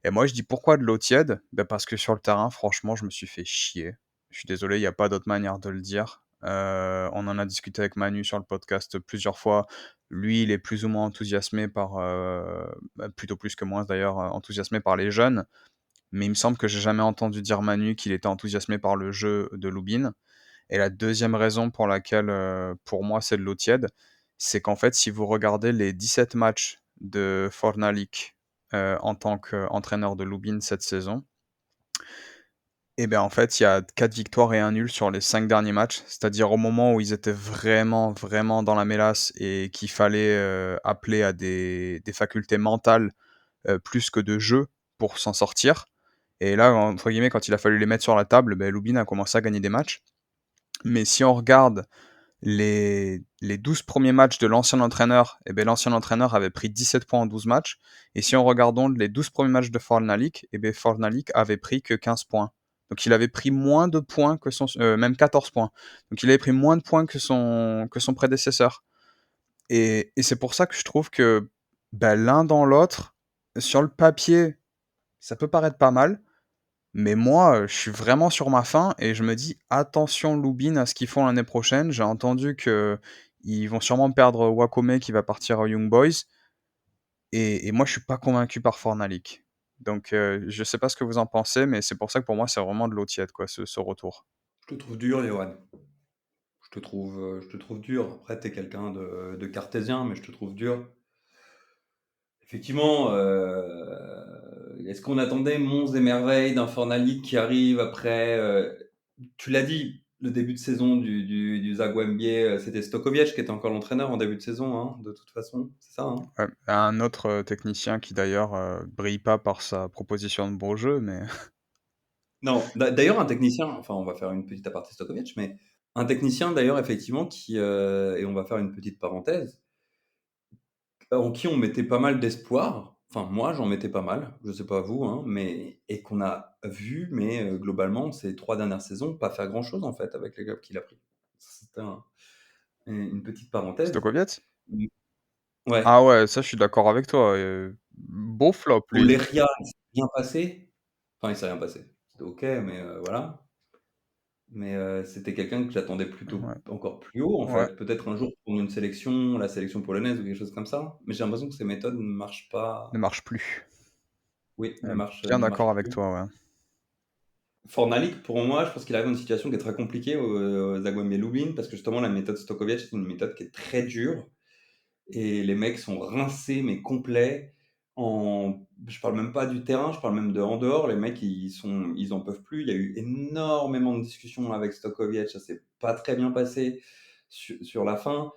Et moi, je dis: «Pourquoi de l'eau tiède?» Parce que sur le terrain, franchement, je me suis fait chier. Je suis désolé, il y a pas d'autre manière de le dire. On en a discuté avec Manu sur le podcast plusieurs fois. Lui, il est plus ou moins enthousiasmé par, plutôt plus que moi d'ailleurs, enthousiasmé par les jeunes. Mais il me semble que j'ai jamais entendu dire Manu qu'il était enthousiasmé par le jeu de Lubin. Et la deuxième raison pour laquelle, pour moi, c'est de l'eau tiède, c'est qu'en fait, si vous regardez les 17 matchs de Fornalik, en tant qu'entraîneur de Lubin cette saison, et ben, en fait, il y a 4 victoires et un nul sur les 5 derniers matchs. C'est-à-dire au moment où ils étaient vraiment, vraiment dans la mélasse et qu'il fallait, appeler à des facultés mentales, plus que de jeu pour s'en sortir. Et là, entre guillemets, quand il a fallu les mettre sur la table, beh, Lubin a commencé à gagner des matchs. Mais si on regarde les 12 premiers matchs de l'ancien entraîneur, eh ben, l'ancien entraîneur avait pris 17 points en 12 matchs. Et si on regarde donc les 12 premiers matchs de Fornalik, eh ben, Fornalik avait pris que 15 points. Donc il avait pris moins de points que son, même 14 points. Donc il avait pris moins de points que son prédécesseur. Et c'est pour ça que je trouve que bah, l'un dans l'autre, sur le papier, ça peut paraître pas mal, mais moi, je suis vraiment sur ma faim et je me dis: «Attention Lubin à ce qu'ils font l'année prochaine». J'ai entendu qu'ils vont sûrement perdre Wakome qui va partir aux Young Boys et moi je suis pas convaincu par Fornalik. Donc je sais pas ce que vous en pensez, mais c'est pour ça que pour moi c'est vraiment de l'eau tiède quoi, ce retour. Je te trouve dur, Johan. Je te trouve dur. Après, tu es quelqu'un de cartésien, mais je te trouve dur. Effectivement, est-ce qu'on attendait monts et merveilles d'un Fornalik qui arrive après tu l'as dit, le début de saison du Zagłębie, c'était Stokoviec qui était encore l'entraîneur en début de saison, hein, de toute façon, c'est ça, hein? Ouais, un autre, technicien qui d'ailleurs, brille pas par sa proposition de beau jeu, mais Non, d'ailleurs un technicien, enfin on va faire une petite aparté Stokoviec, mais un technicien d'ailleurs effectivement qui, et on va faire une petite parenthèse, en qui on mettait pas mal d'espoir. Enfin, moi, j'en mettais pas mal, je sais pas vous, hein, mais et qu'on a vu, mais globalement, ces 3 dernières saisons, pas faire grand-chose, en fait, avec les clubs qu'il a pris. C'était une petite parenthèse. Stokoviec? Mmh, ouais, Ah ouais, ça je suis d'accord avec toi, beau flop lui. Oleria, il s'est rien passé. Enfin, il s'est rien passé. C'était OK, mais voilà. Mais c'était quelqu'un que j'attendais plutôt Ouais, encore plus haut, en ouais, fait. Peut-être un jour prendre une sélection, la sélection polonaise ou quelque chose comme ça. Mais j'ai l'impression que ces méthodes ne marchent ne pas. marche plus. Oui, Bien ne d'accord marchent avec plus. toi, ouais. Fornalik, pour moi, je pense qu'il arrive dans une situation qui est très compliquée au Zagłębie Lubin parce que justement la méthode Stokoviec, c'est une méthode qui est très dure et les mecs sont rincés mais complets. Je parle même pas du terrain, je parle même de en dehors. Les mecs, ils en peuvent plus. Il y a eu énormément de discussions avec Stokoviec, ça s'est pas très bien passé sur la fin.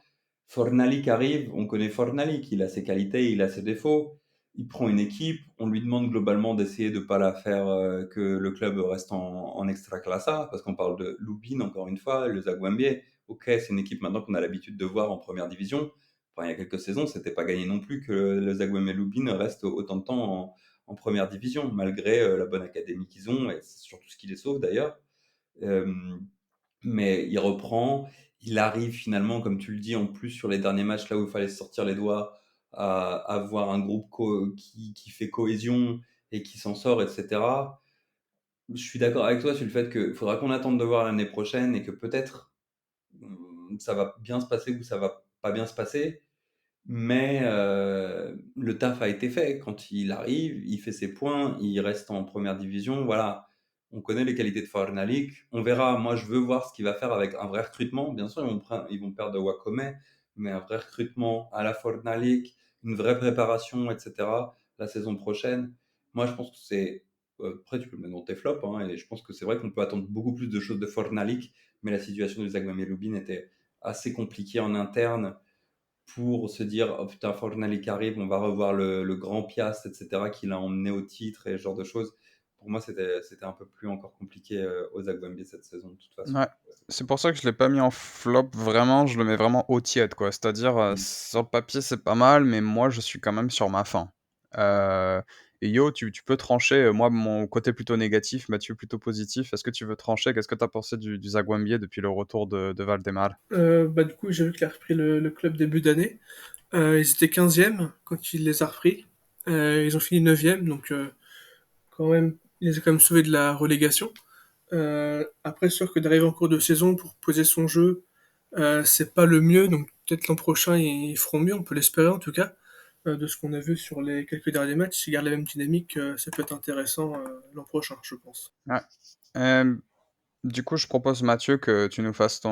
Fornalik arrive, on connaît Fornalik, il a ses qualités, il a ses défauts. Il prend une équipe, on lui demande globalement d'essayer de ne pas la faire que le club reste en Extraclasa, parce qu'on parle de Lubin encore une fois, le Zagłębie. Ok, c'est une équipe maintenant qu'on a l'habitude de voir en première division. Enfin, il y a quelques saisons, c'était pas gagné non plus que le Zagłębie Lubin reste autant de temps en première division, malgré la bonne académie qu'ils ont, et c'est surtout ce qui les sauve d'ailleurs. Euh, mais il reprend, il arrive finalement, comme tu le dis, en plus sur les derniers matchs, là où il fallait se sortir les doigts, à avoir un groupe qui fait cohésion et qui s'en sort, etc. Je suis d'accord avec toi sur le fait qu'il faudra qu'on attende de voir l'année prochaine et que peut-être ça va bien se passer ou ça va pas bien se passer. Mais le taf a été fait. Quand il arrive, il fait ses points, il reste en première division. Voilà, on connaît les qualités de Fornalik. On verra. Moi, je veux voir ce qu'il va faire avec un vrai recrutement. Bien sûr, ils vont perdre Wakome, mais un vrai recrutement à la Fornalik, une vraie préparation, etc. la saison prochaine. Moi, je pense que c'est. Après, tu peux le mettre dans tes flops, hein, et je pense que c'est vrai qu'on peut attendre beaucoup plus de choses de Fornalik, mais la situation de Zagłębie Lubin était assez compliquée en interne pour se dire oh putain Fornalik arrive, on va revoir le grand Piast, etc., qui l'a emmené au titre et ce genre de choses. Pour moi, c'était un peu plus encore compliqué aux Zagłębie cette saison de toute façon. Ouais, c'est pour ça que je l'ai pas mis en flop vraiment, je le mets vraiment au tiède quoi. C'est-à-dire, Mm. sur le papier c'est pas mal, mais moi je suis quand même sur ma faim. Heu et Yo, tu peux trancher, moi mon côté plutôt négatif, Mathieu plutôt positif. Est-ce que tu veux trancher? Qu'est-ce que tu as pensé du Zagłębie depuis le retour de Valdemar? Bah, du coup, j'ai vu qu'il a repris le club début d'année. Ils étaient 15e quand il les a repris. Ils ont fini 9e, donc quand même, il les a quand même sauvés de la relégation. Après, c'est sûr que d'arriver en cours de saison pour poser son jeu, c'est pas le mieux, donc peut-être l'an prochain ils feront mieux, on peut l'espérer en tout cas. De ce qu'on a vu sur les quelques derniers matchs, s'ils gardent la même dynamique, ça peut être intéressant l'an prochain, je pense. Ouais. Hem Du coup, je propose, Mathieu, que tu nous fasses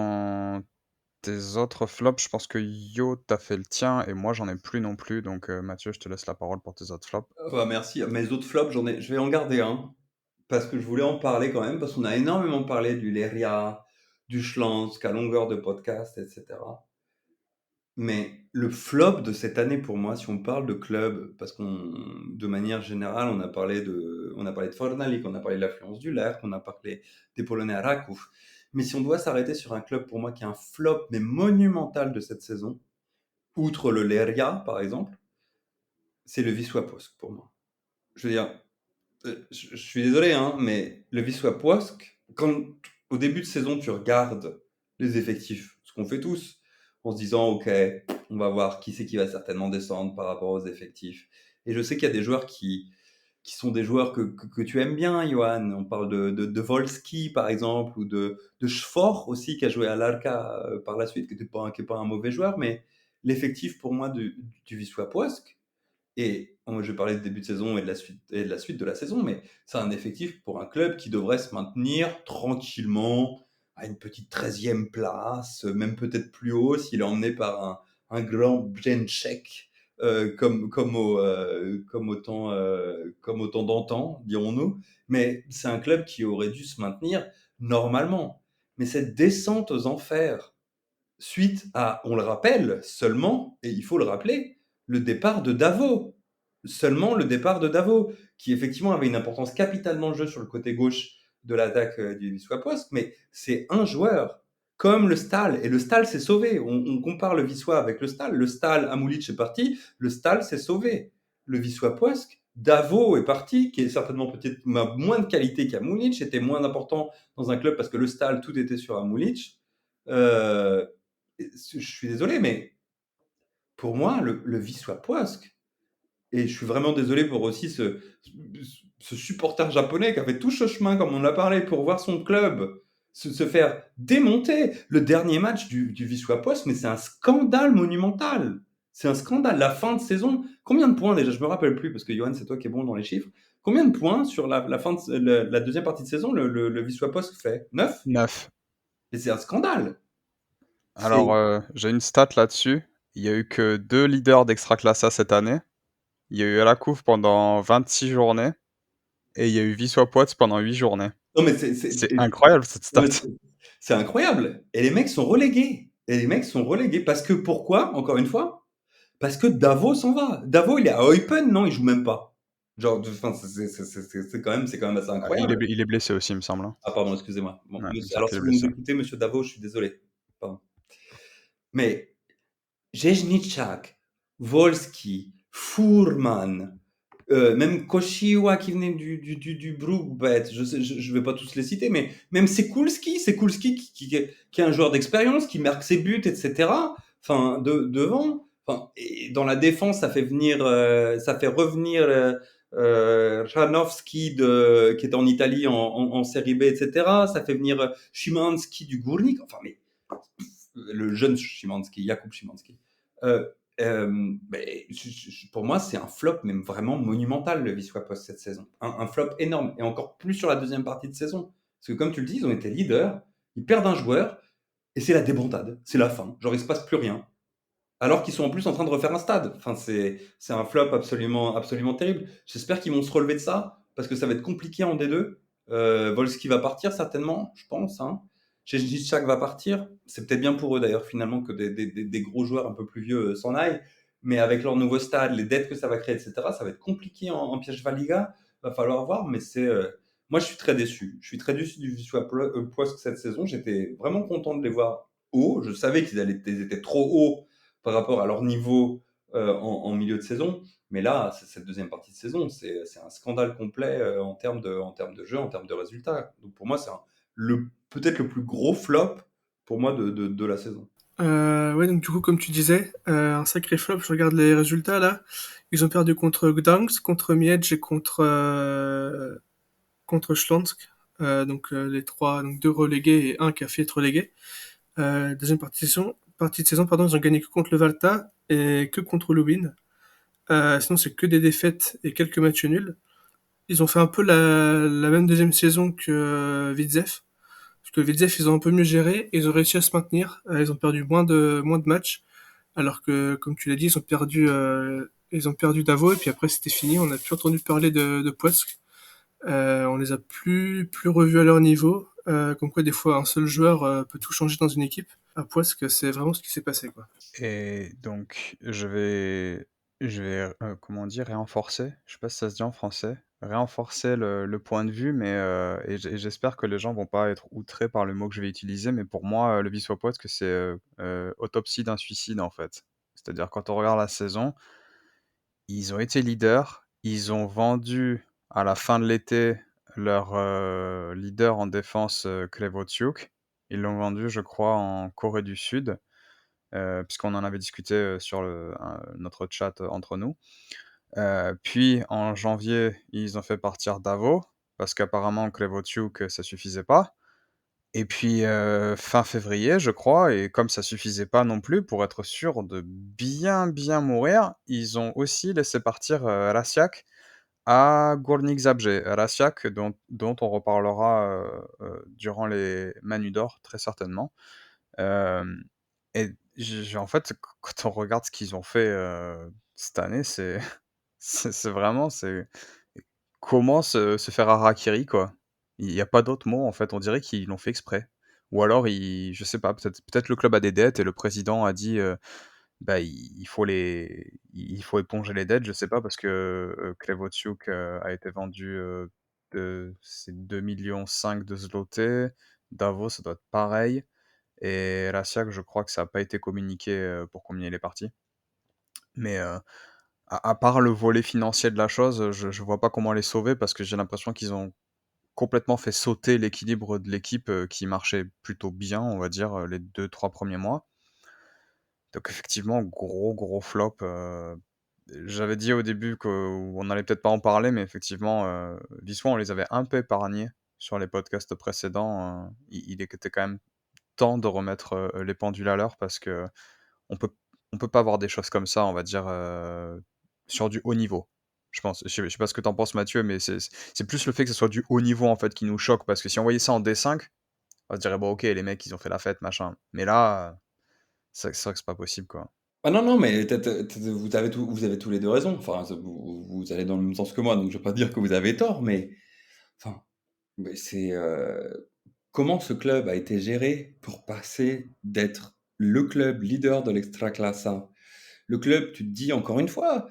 tes autres flops. Je pense que Yo, t'as fait le tien et moi, j'en ai plus non plus. Donc, Mathieu, je te laisse la parole pour tes autres flops. Bah, merci. Mes autres flops, je vais en garder un. Parce que je voulais en parler quand même, parce qu'on a énormément parlé du Leria, du Schlansk, à longueur de podcast, etc. Mais le flop de cette année pour moi, si on parle de club, parce qu'on, de manière générale, on a parlé de Fornalik, on a parlé de l'affluence du Lerc, on a parlé des Polonais à Rakov. Mais si on doit s'arrêter sur un club pour moi qui est un flop, mais monumental de cette saison, outre le Leria par exemple, c'est le Wisła Płock pour moi. Je veux dire, je suis désolé, hein, mais le Wisła Płock, quand au début de saison tu regardes les effectifs, ce qu'on fait tous, en se disant ok, on va voir qui c'est qui va certainement descendre par rapport aux effectifs. Et je sais qu'il y a des joueurs qui sont des joueurs que tu aimes bien, Johan. On parle de Volski par exemple, ou de Schfor aussi qui a joué à l'Arca par la suite, qui est pas un mauvais joueur, mais l'effectif pour moi du Wisła Płock, et moi, je vais parler du début de saison et de la suite de la saison, mais c'est un effectif pour un club qui devrait se maintenir tranquillement à une petite 13e place, même peut-être plus haut s'il est emmené par un grand Bjenček, comme au temps d'antan, dirons-nous. Mais c'est un club qui aurait dû se maintenir normalement. Mais cette descente aux enfers, suite à, on le rappelle seulement, et il faut le rappeler, le départ de Davo. Seulement le départ de Davo, qui effectivement avait une importance capitale dans le jeu sur le côté gauche de l'attaque du Wisła Płock, mais c'est un joueur, comme le Stal, et le Stal s'est sauvé. On compare le Wisła avec le Stal, Amulic est parti, le Stal s'est sauvé. Le Wisła Płock, Davo est parti, qui est certainement peut-être moins de qualité qu'Amulic, était moins important dans un club parce que le Stal, tout était sur Amulic. Je suis désolé, mais pour moi, le Wisła Płock, et je suis vraiment désolé pour aussi ce supporter japonais qui a fait tout ce chemin, comme on l'a parlé, pour voir son club se faire démonter. Le dernier match du Wisła Płock, mais c'est un scandale monumental. C'est un scandale. La fin de saison, combien de points déjà? Je me rappelle plus, parce que Johan, c'est toi qui es bon dans les chiffres. Combien de points sur la deuxième partie de saison le Wisła Płock fait? 9? 9. Et c'est un scandale. Alors, j'ai une stat là-dessus. Il y a eu que 2 leaders d'Extraclassa cette année. Il y a eu Alakouf pendant 26 journées et il y a eu Wisła Płock pendant 8 journées. Non, mais C'est incroyable cette non, mais stat. c'est incroyable. Et les mecs sont relégués. Parce que pourquoi, encore une fois? Parce que Davo s'en va. Davo, il est à Eupen, non, il joue même pas. Genre, enfin, c'est quand même assez Ah, il est incroyable. il est blessé aussi, il me semble, hein. Ah, pardon, excusez-moi. Bon, Ouais, il me semble alors, qu'il si est vous nous blessé. écoutez, monsieur Davo, je suis désolé. Pardon. Mais Jezniczak, Wolski, Furman, même Koshiwa qui venait du Brookbet, je vais pas tous les citer, mais même Sekulski qui est un joueur d'expérience, qui marque ses buts, etc. Enfin, devant. Enfin, et dans la défense, ça fait revenir Janowski qui est en Italie en Série B, etc. Ça fait venir Szymanski du Górnik. Enfin, mais le jeune Szymanski, Jakub Szymanski. Mais pour moi, c'est un flop, même vraiment monumental, le Wisła Płock cette saison. Un flop énorme, et encore plus sur la deuxième partie de saison. Parce que comme tu le dis, ils ont été leaders, ils perdent un joueur, et c'est la débandade, c'est la fin. Genre, il se passe plus rien. Alors qu'ils sont en plus en train de refaire un stade. Enfin, c'est un flop absolument, absolument terrible. J'espère qu'ils vont se relever de ça, parce que ça va être compliqué en D2. Volski va partir certainement, je pense. Hein. Jezniczak va partir. C'est peut-être bien pour eux d'ailleurs finalement que des gros joueurs un peu plus vieux s'en aillent. Mais avec leur nouveau stade, les dettes que ça va créer, etc., ça va être compliqué en Piège Liga. Va falloir voir, mais moi, je suis très déçu. Je suis très déçu du Wisła Płock cette saison. J'étais vraiment content de les voir haut. Je savais ils étaient trop hauts par rapport à leur niveau en milieu de saison. Mais là, cette deuxième partie de saison, c'est un scandale complet en termes de jeu, en termes de résultats. Donc pour moi, c'est peut-être le plus gros flop pour moi de la saison. Ouais, donc du coup, comme tu disais, un sacré flop. Je regarde les résultats là. Ils ont perdu contre Gdansk, contre Miedź et contre Śląsk. Donc les trois, donc deux relégués et un qui a fait être relégué. Deuxième partie de saison, pardon, ils ont gagné que contre le Valta et que contre Lubin. Sinon, c'est que des défaites et quelques matchs nuls. Ils ont fait un peu la même deuxième saison que Widzew. Parce que Vizef, ils ont un peu mieux géré, ils ont réussi à se maintenir, ils ont perdu moins de matchs, alors que, comme tu l'as dit, ils ont perdu Davo, et puis après c'était fini, on n'a plus entendu parler de Poisk. On les a plus revus à leur niveau, comme quoi des fois un seul joueur peut tout changer dans une équipe. À Poisk, c'est vraiment ce qui s'est passé, quoi. Et donc, je vais, comment dire, renforcer, je sais pas si ça se dit en français, renforcer le point de vue, mais et j'espère que les gens vont pas être outrés par le mot que je vais utiliser, mais pour moi, le Wisła Płock, c'est autopsie d'un suicide, en fait. C'est-à-dire, quand on regarde la saison, ils ont été leaders, ils ont vendu à la fin de l'été leur leader en défense, Khlevotiuk. Ils l'ont vendu, je crois, en Corée du Sud. Puisqu'on en avait discuté sur notre chat entre nous. Puis en janvier, ils ont fait partir Davo, parce qu'apparemment Khlevotiuk, ça suffisait pas. Et puis fin février, je crois, et comme ça suffisait pas non plus, pour être sûr de bien mourir, ils ont aussi laissé partir Rasiak à Górnik Zabrze. Rasiak, dont on reparlera durant les Manu d'Or, très certainement. Hem et en fait, quand on regarde ce qu'ils ont fait, cette année, c'est c'est vraiment comment se faire harakiri, quoi. Il y a pas d'autre mot, en fait. On dirait qu'ils l'ont fait exprès. Ou alors je sais pas, peut-être le club a des dettes et le président a dit, bah, il faut éponger les dettes, je sais pas, parce que, Khlevotiuk, a été vendu, c'est 2,5 millions de zlotys. Davos, ça doit être pareil. Et Rasiak, je crois que ça a pas été communiqué, pour combien il est parti. Mais, à part le volet financier de la chose, je vois pas comment les sauver parce que j'ai l'impression qu'ils ont complètement fait sauter l'équilibre de l'équipe, qui marchait plutôt bien, on va dire, les 2-3 premiers mois. Donc effectivement, gros flop, j'avais dit au début qu'on allait peut-être pas en parler, mais effectivement, Wisła, on les avait un peu épargnés sur les podcasts précédents, il était quand même temps de remettre, les pendules à l'heure parce que on peut on peut pas avoir des choses comme ça, on va dire, sur du haut niveau, je pense. Je sais pas ce que tu en penses, Mathieu, mais c'est plus le fait que ce soit du haut niveau, en fait, qui nous choque parce que si on voyait ça en D5, on se dirait: «Bon, OK, les mecs, ils ont fait la fête, machin». Mais là, c'est vrai que c'est pas possible, quoi. Ah non, non, mais vous avez tous les 2 raison. Enfin, vous allez dans le même sens que moi, donc je vais pas dire que vous avez tort, mais enfin, mais c'est, comment ce club a été géré pour passer d'être le club leader de l'Extraclasa. Le club, tu te dis encore une fois,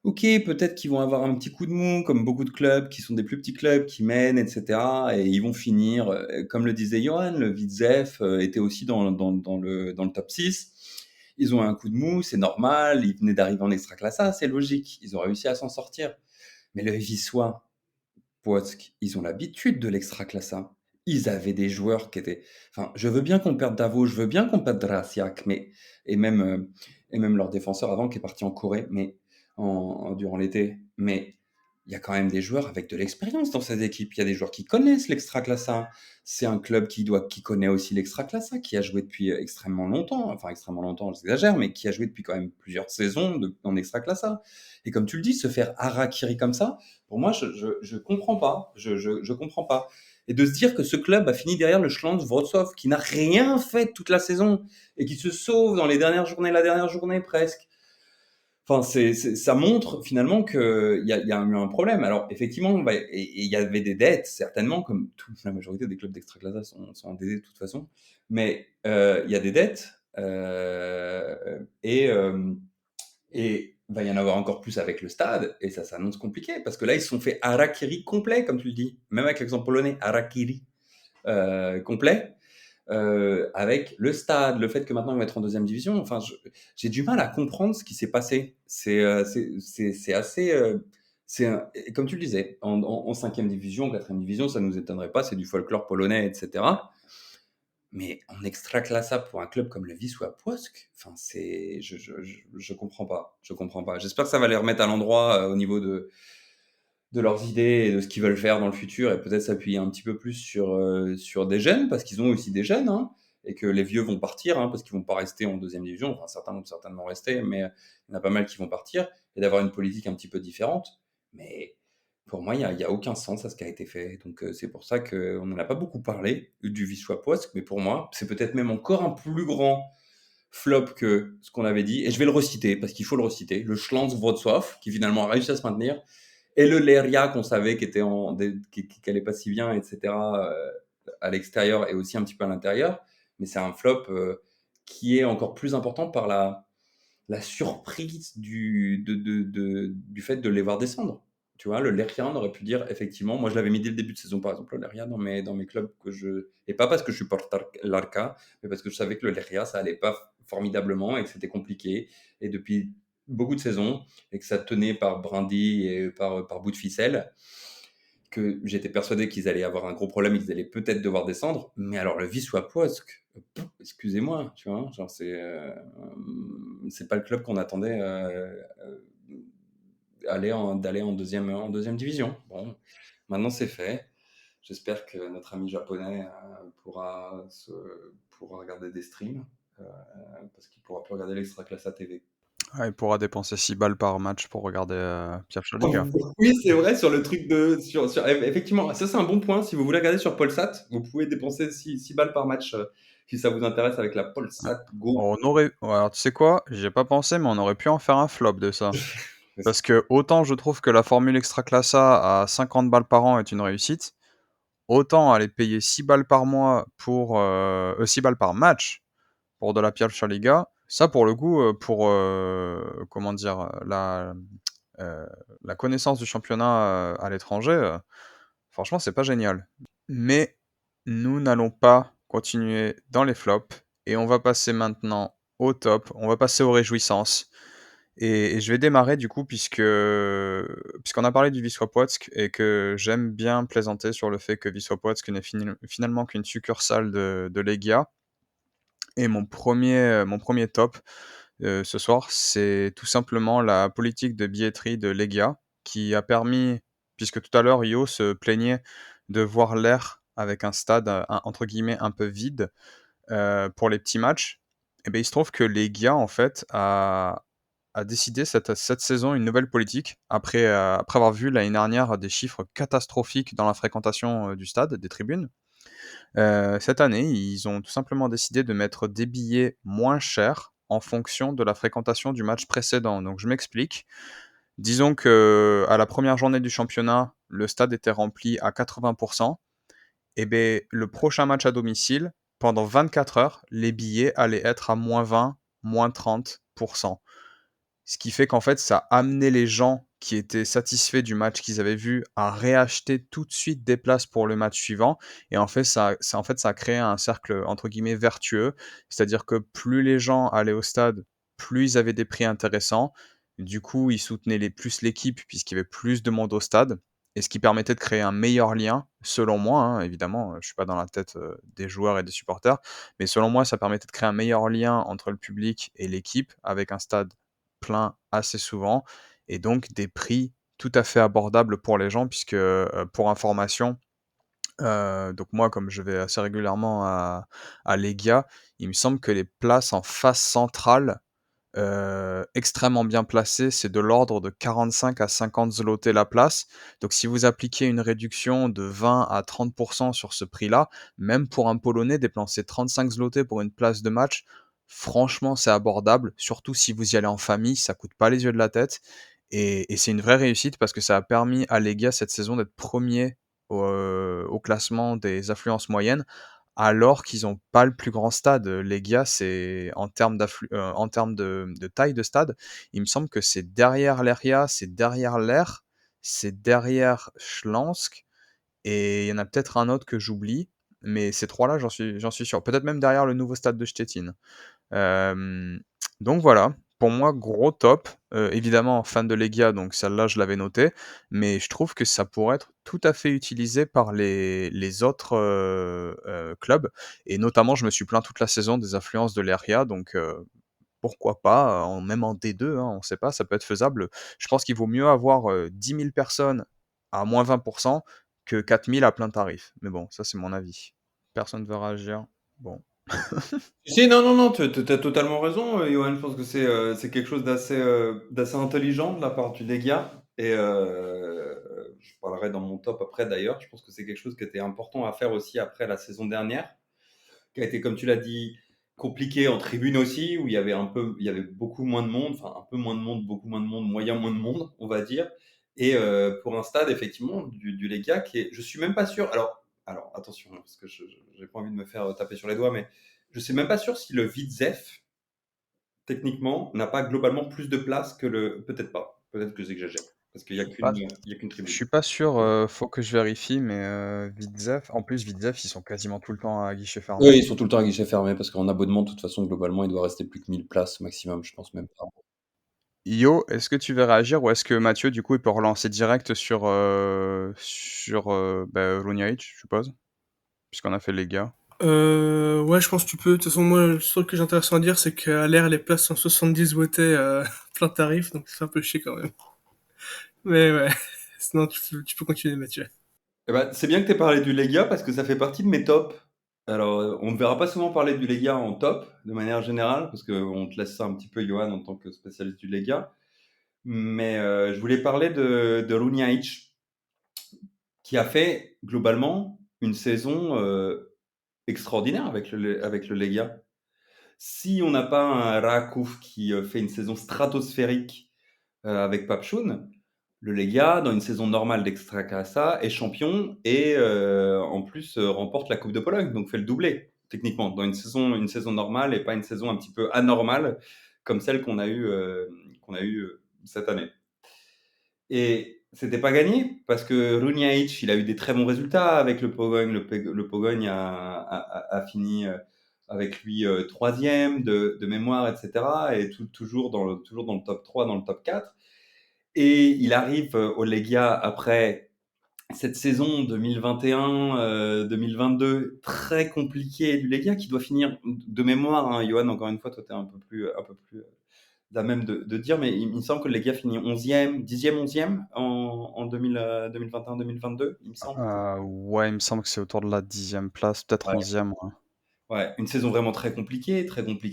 OK, peut-être qu'ils vont avoir un petit coup de mou, comme beaucoup de clubs qui sont des plus petits clubs qui mènent, et cetera, et ils vont finir, comme le disait Johan, le Widzew, était aussi dans le top 6. Ils ont un coup de mou, c'est normal, ils venaient d'arriver en Extraclasa, c'est logique, ils ont réussi à s'en sortir. Mais le Wisła Płock, ils ont l'habitude de l'Extraclasa. Ils avaient des joueurs qui étaient. Enfin, je veux bien qu'on perde Davo, je veux bien qu'on perde Drasiak, mais et même euh, et même leur défenseur avant qui est parti en Corée, mais durant l'été. Mais il y a quand même des joueurs avec de l'expérience dans cette équipe. Il y a des joueurs qui connaissent l'Extraclasa. C'est un club qui connaît aussi l'Extraclasa, qui a joué depuis extrêmement longtemps. Enfin, extrêmement longtemps, j'exagère, mais qui a joué depuis quand même plusieurs saisons en Extraclasa. Et comme tu le dis, se faire harakiri comme ça, pour moi, je comprends pas. Je comprends pas. Et de se dire que ce club a fini derrière le Schlanz Wrocław, qui n'a rien fait toute la saison et qui se sauve dans les dernières journées, la dernière journée presque. Enfin, ça montre finalement qu'il y a eu un problème. Alors, effectivement, bah, et il y avait des dettes, certainement, comme toute la majorité des clubs d'Extraclasa sont endettés de toute façon. Mais il y a des dettes. Et va y en avoir encore plus avec le stade, et ça s'annonce compliqué, parce que là, ils se sont fait harakiri complet, comme tu le dis, même avec l'exemple polonais, harakiri complet, avec le stade, le fait que maintenant ils vont être en deuxième division. Enfin, j'ai du mal à comprendre ce qui s'est passé. C'est assez. Comme tu le disais, en cinquième division, quatrième division, ça nous étonnerait pas, c'est du folklore polonais, etc. Mais en Ekstraklasa pour un club comme le Wisła Płock, enfin je comprends pas, je comprends pas. J'espère que ça va les remettre à l'endroit au niveau de leurs idées et de ce qu'ils veulent faire dans le futur, et peut-être s'appuyer un petit peu plus sur des jeunes, parce qu'ils ont aussi des jeunes, hein, et que les vieux vont partir, hein, parce qu'ils vont pas rester en deuxième division. Enfin, certains vont certainement rester, mais il y en a pas mal qui vont partir, et d'avoir une politique un petit peu différente. Mais Pour moi, il y a aucun sens à ce qui a été fait. Donc, c'est pour ça qu'on n'en a pas beaucoup parlé du Wisła Płock, mais pour moi, c'est peut-être même encore un plus grand flop que ce qu'on avait dit. Et je vais le reciter parce qu'il faut le reciter. Le Schlanz Wrocław, qui finalement a réussi à se maintenir, et le Leria qu'on savait qui allait pas si bien, etc. À l'extérieur et aussi un petit peu à l'intérieur. Mais c'est un flop qui est encore plus important par la surprise du fait de les voir descendre. Tu vois, le Leria, on aurait pu dire, effectivement, moi je l'avais mis dès le début de saison, par exemple, le Leria dans mes clubs et pas parce que je supporte l'Arca, mais parce que je savais que le Leria, ça allait pas formidablement et que c'était compliqué. Et depuis beaucoup de saisons, et que ça tenait par brindilles et par bout de ficelle, que j'étais persuadé qu'ils allaient avoir un gros problème et qu'ils allaient peut-être devoir descendre. Mais alors, le Wisła Płock, excusez-moi, tu vois, genre c'est pas le club qu'on attendait d'aller en deuxième division. Bon, maintenant c'est fait. J'espère que notre ami japonais pourra regarder des streams parce qu'il pourra plus regarder l'Extraclasse TV. Ah, il pourra dépenser 6 balles par match pour regarder Liga. Oui, c'est vrai, sur le truc effectivement, ça c'est un bon point. Si vous voulez regarder sur Polsat, vous pouvez dépenser 6 balles par match si ça vous intéresse avec la Polsat Go. On aurait... ouais, alors tu sais quoi? J'y ai pas pensé, mais on aurait pu en faire un flop de ça. Parce que autant je trouve que la formule Extraclassa à 50 balles par an est une réussite, autant aller payer 6 balles par mois 6 balles par match pour de la Liga, ça pour le coup, pour comment dire, la connaissance du championnat à l'étranger, franchement c'est pas génial. Mais nous n'allons pas continuer dans les flops et on va passer maintenant au top, on va passer aux réjouissances. Et je vais démarrer du coup puisqu'on a parlé du Wisła Płock et que j'aime bien plaisanter sur le fait que Wisła Płock n'est finalement qu'une succursale de Legia. Et mon premier top ce soir, c'est tout simplement la politique de billetterie de Legia qui a permis, puisque tout à l'heure Io se plaignait de voir l'air avec un stade entre guillemets un peu vide pour les petits matchs. Et ben il se trouve que Legia en fait a décidé cette saison une nouvelle politique après avoir vu l'année dernière des chiffres catastrophiques dans la fréquentation du stade, des tribunes. Cette année, ils ont tout simplement décidé de mettre des billets moins chers en fonction de la fréquentation du match précédent. Donc je m'explique. Disons que à la première journée du championnat, le stade était rempli à 80%. Et ben le prochain match à domicile, pendant 24 heures, les billets allaient être à moins 20, moins 30%. Ce qui fait qu'en fait, ça a amené les gens qui étaient satisfaits du match qu'ils avaient vu à réacheter tout de suite des places pour le match suivant. Et en fait, ça a créé un cercle entre guillemets vertueux. C'est-à-dire que plus les gens allaient au stade, plus ils avaient des prix intéressants. Du coup, ils soutenaient plus l'équipe puisqu'il y avait plus de monde au stade. Et ce qui permettait de créer un meilleur lien, selon moi, hein, évidemment, je suis pas dans la tête des joueurs et des supporters, mais selon moi, ça permettait de créer un meilleur lien entre le public et l'équipe avec un stade plein assez souvent et donc des prix tout à fait abordables pour les gens puisque, pour information, donc moi comme je vais assez régulièrement à Legia, il me semble que les places en face centrale, extrêmement bien placées, c'est de l'ordre de 45 à 50 zloty la place. Donc si vous appliquez une réduction de 20 à 30 sur ce prix-là, même pour un Polonais, dépenser 35 zloty pour une place de match, franchement, c'est abordable. Surtout si vous y allez en famille, ça coûte pas les yeux de la tête et c'est une vraie réussite parce que ça a permis à Legia cette saison d'être 1er au classement des affluences moyennes alors qu'ils ont pas le plus grand stade. Legia, c'est en termes de taille de stade, il me semble que c'est derrière Leria, c'est derrière Lech, c'est derrière Śląsk et il y en a peut-être un autre que j'oublie, mais ces 3 là, j'en suis sûr. Peut-être même derrière le nouveau stade de Szczecin. Hem, donc voilà, pour moi, gros top. Évidemment, fan de Legia, donc celle-là, je l'avais notée, mais je trouve que ça pourrait être tout à fait utilisé par les autres clubs. Et notamment, je me suis plaint toute la saison des affluences de l'Eria, donc pourquoi pas, même en D2, hein, on ne sait pas, ça peut être faisable. Je pense qu'il vaut mieux avoir 10 000 personnes à moins 20% que 4 000 à plein tarif. Mais bon, ça, c'est mon avis. Personne ne veut réagir. Bon. Si, non, non, non, tu as totalement raison, Johan. Je pense que c'est quelque chose d'assez intelligent de la part du Legia. Et je parlerai dans mon top après d'ailleurs. Je pense que c'est quelque chose qui était important à faire aussi après la saison dernière, qui a été, comme tu l'as dit, compliqué en tribune aussi, où il y avait beaucoup moins de monde, enfin un peu moins de monde, beaucoup moins de monde, moyen moins de monde, on va dire. Et pour un stade, effectivement, du Legia, je suis même pas sûr. Alors attention, hein, parce que je j'ai pas envie de me faire taper sur les doigts, mais je suis même pas sûr si le Vidzef, techniquement, n'a pas globalement plus de place que le. Peut-être pas. Peut-être que j'exagère, parce qu'il y a Pas qu'une je tribune. suis pas sûr, faut que je vérifie, mais Widzew en plus Widzew, ils sont quasiment tout le temps à guichet Oui, fermé. ils sont tout le temps à guichet fermé parce qu'en abonnement, de toute façon, globalement, il doit rester plus que 1000 places maximum, je pense même pas. Io, est-ce que tu veux réagir ou est-ce que Mathieu, du coup, il peut relancer direct sur Runjaic, je suppose? Puisqu'on a fait les gars. Ouais, je pense que tu peux. De toute façon, moi, le seul que j'ai intéressant à dire, c'est qu'à l'air, les places sont 70 wattés, plein tarif, donc c'est un peu chier quand même. Mais ouais, sinon tu peux continuer, Mathieu. Eh ben, c'est bien que tu aies parlé du Legia parce que ça fait partie de mes tops. Alors, on ne verra pas souvent parler du Legia en top, de manière générale, parce qu'on te laisse ça un petit peu, Johan, en tant que spécialiste du Legia. Mais je voulais parler de Runjaic, qui a fait globalement une saison extraordinaire avec le Legia. Si on n'a pas un Rakouf qui fait une saison stratosphérique avec Papchoun, le Legia, dans une saison normale d'Extracasa, est champion et en plus remporte la Coupe de Pologne, donc fait le doublé, techniquement, dans une saison normale et pas une saison un petit peu anormale comme celle qu'on a eu cette année. Et c'était pas gagné parce que Runjaic, il a eu des très bons résultats avec le Pogoń. Le Pogoń a fini avec lui troisième de mémoire, etc. Et toujours dans le top 3, dans le top 4. Et il arrive au Legia après cette saison 2021-2022 très compliquée du Legia qui doit finir de mémoire. Hein, Johan, encore une fois, toi, tu es un peu plus à même de dire, mais il me semble que le Legia finit 11e, 10e, 11e en 2021-2022, il me semble. Ouais, il me semble que c'est autour de la 10e place, peut-être Ouais. 11e, ouais. Ouais, une saison vraiment très compliquée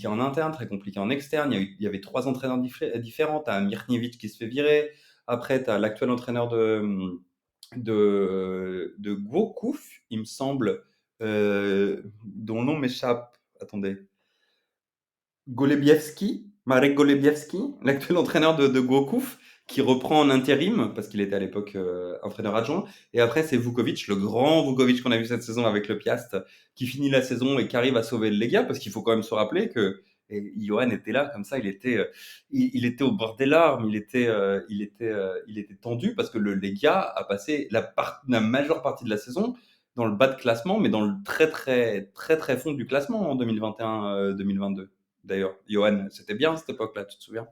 en interne, très compliquée en externe. Il y avait trois entraîneurs différents. Tu as Mirniewicz qui se fait virer. Après, tu as l'actuel entraîneur de Gwokouf, il me semble, dont le nom m'échappe. Attendez. Golebiewski, Marek Golebiewski, l'actuel entraîneur de Gwokouf, qui reprend en intérim, parce qu'il était à l'époque entraîneur adjoint. Et après, c'est Vukovic, le grand Vukovic qu'on a vu cette saison avec le Piast, qui finit la saison et qui arrive à sauver le Legia, parce qu'il faut quand même se rappeler que Johan était là, comme ça, il était au bord des larmes, il était tendu, parce que le Legia a passé la majeure partie de la saison dans le bas de classement, mais dans le très fond du classement en 2021-2022. D'ailleurs, Johan, c'était bien cette époque-là, tu te souviens?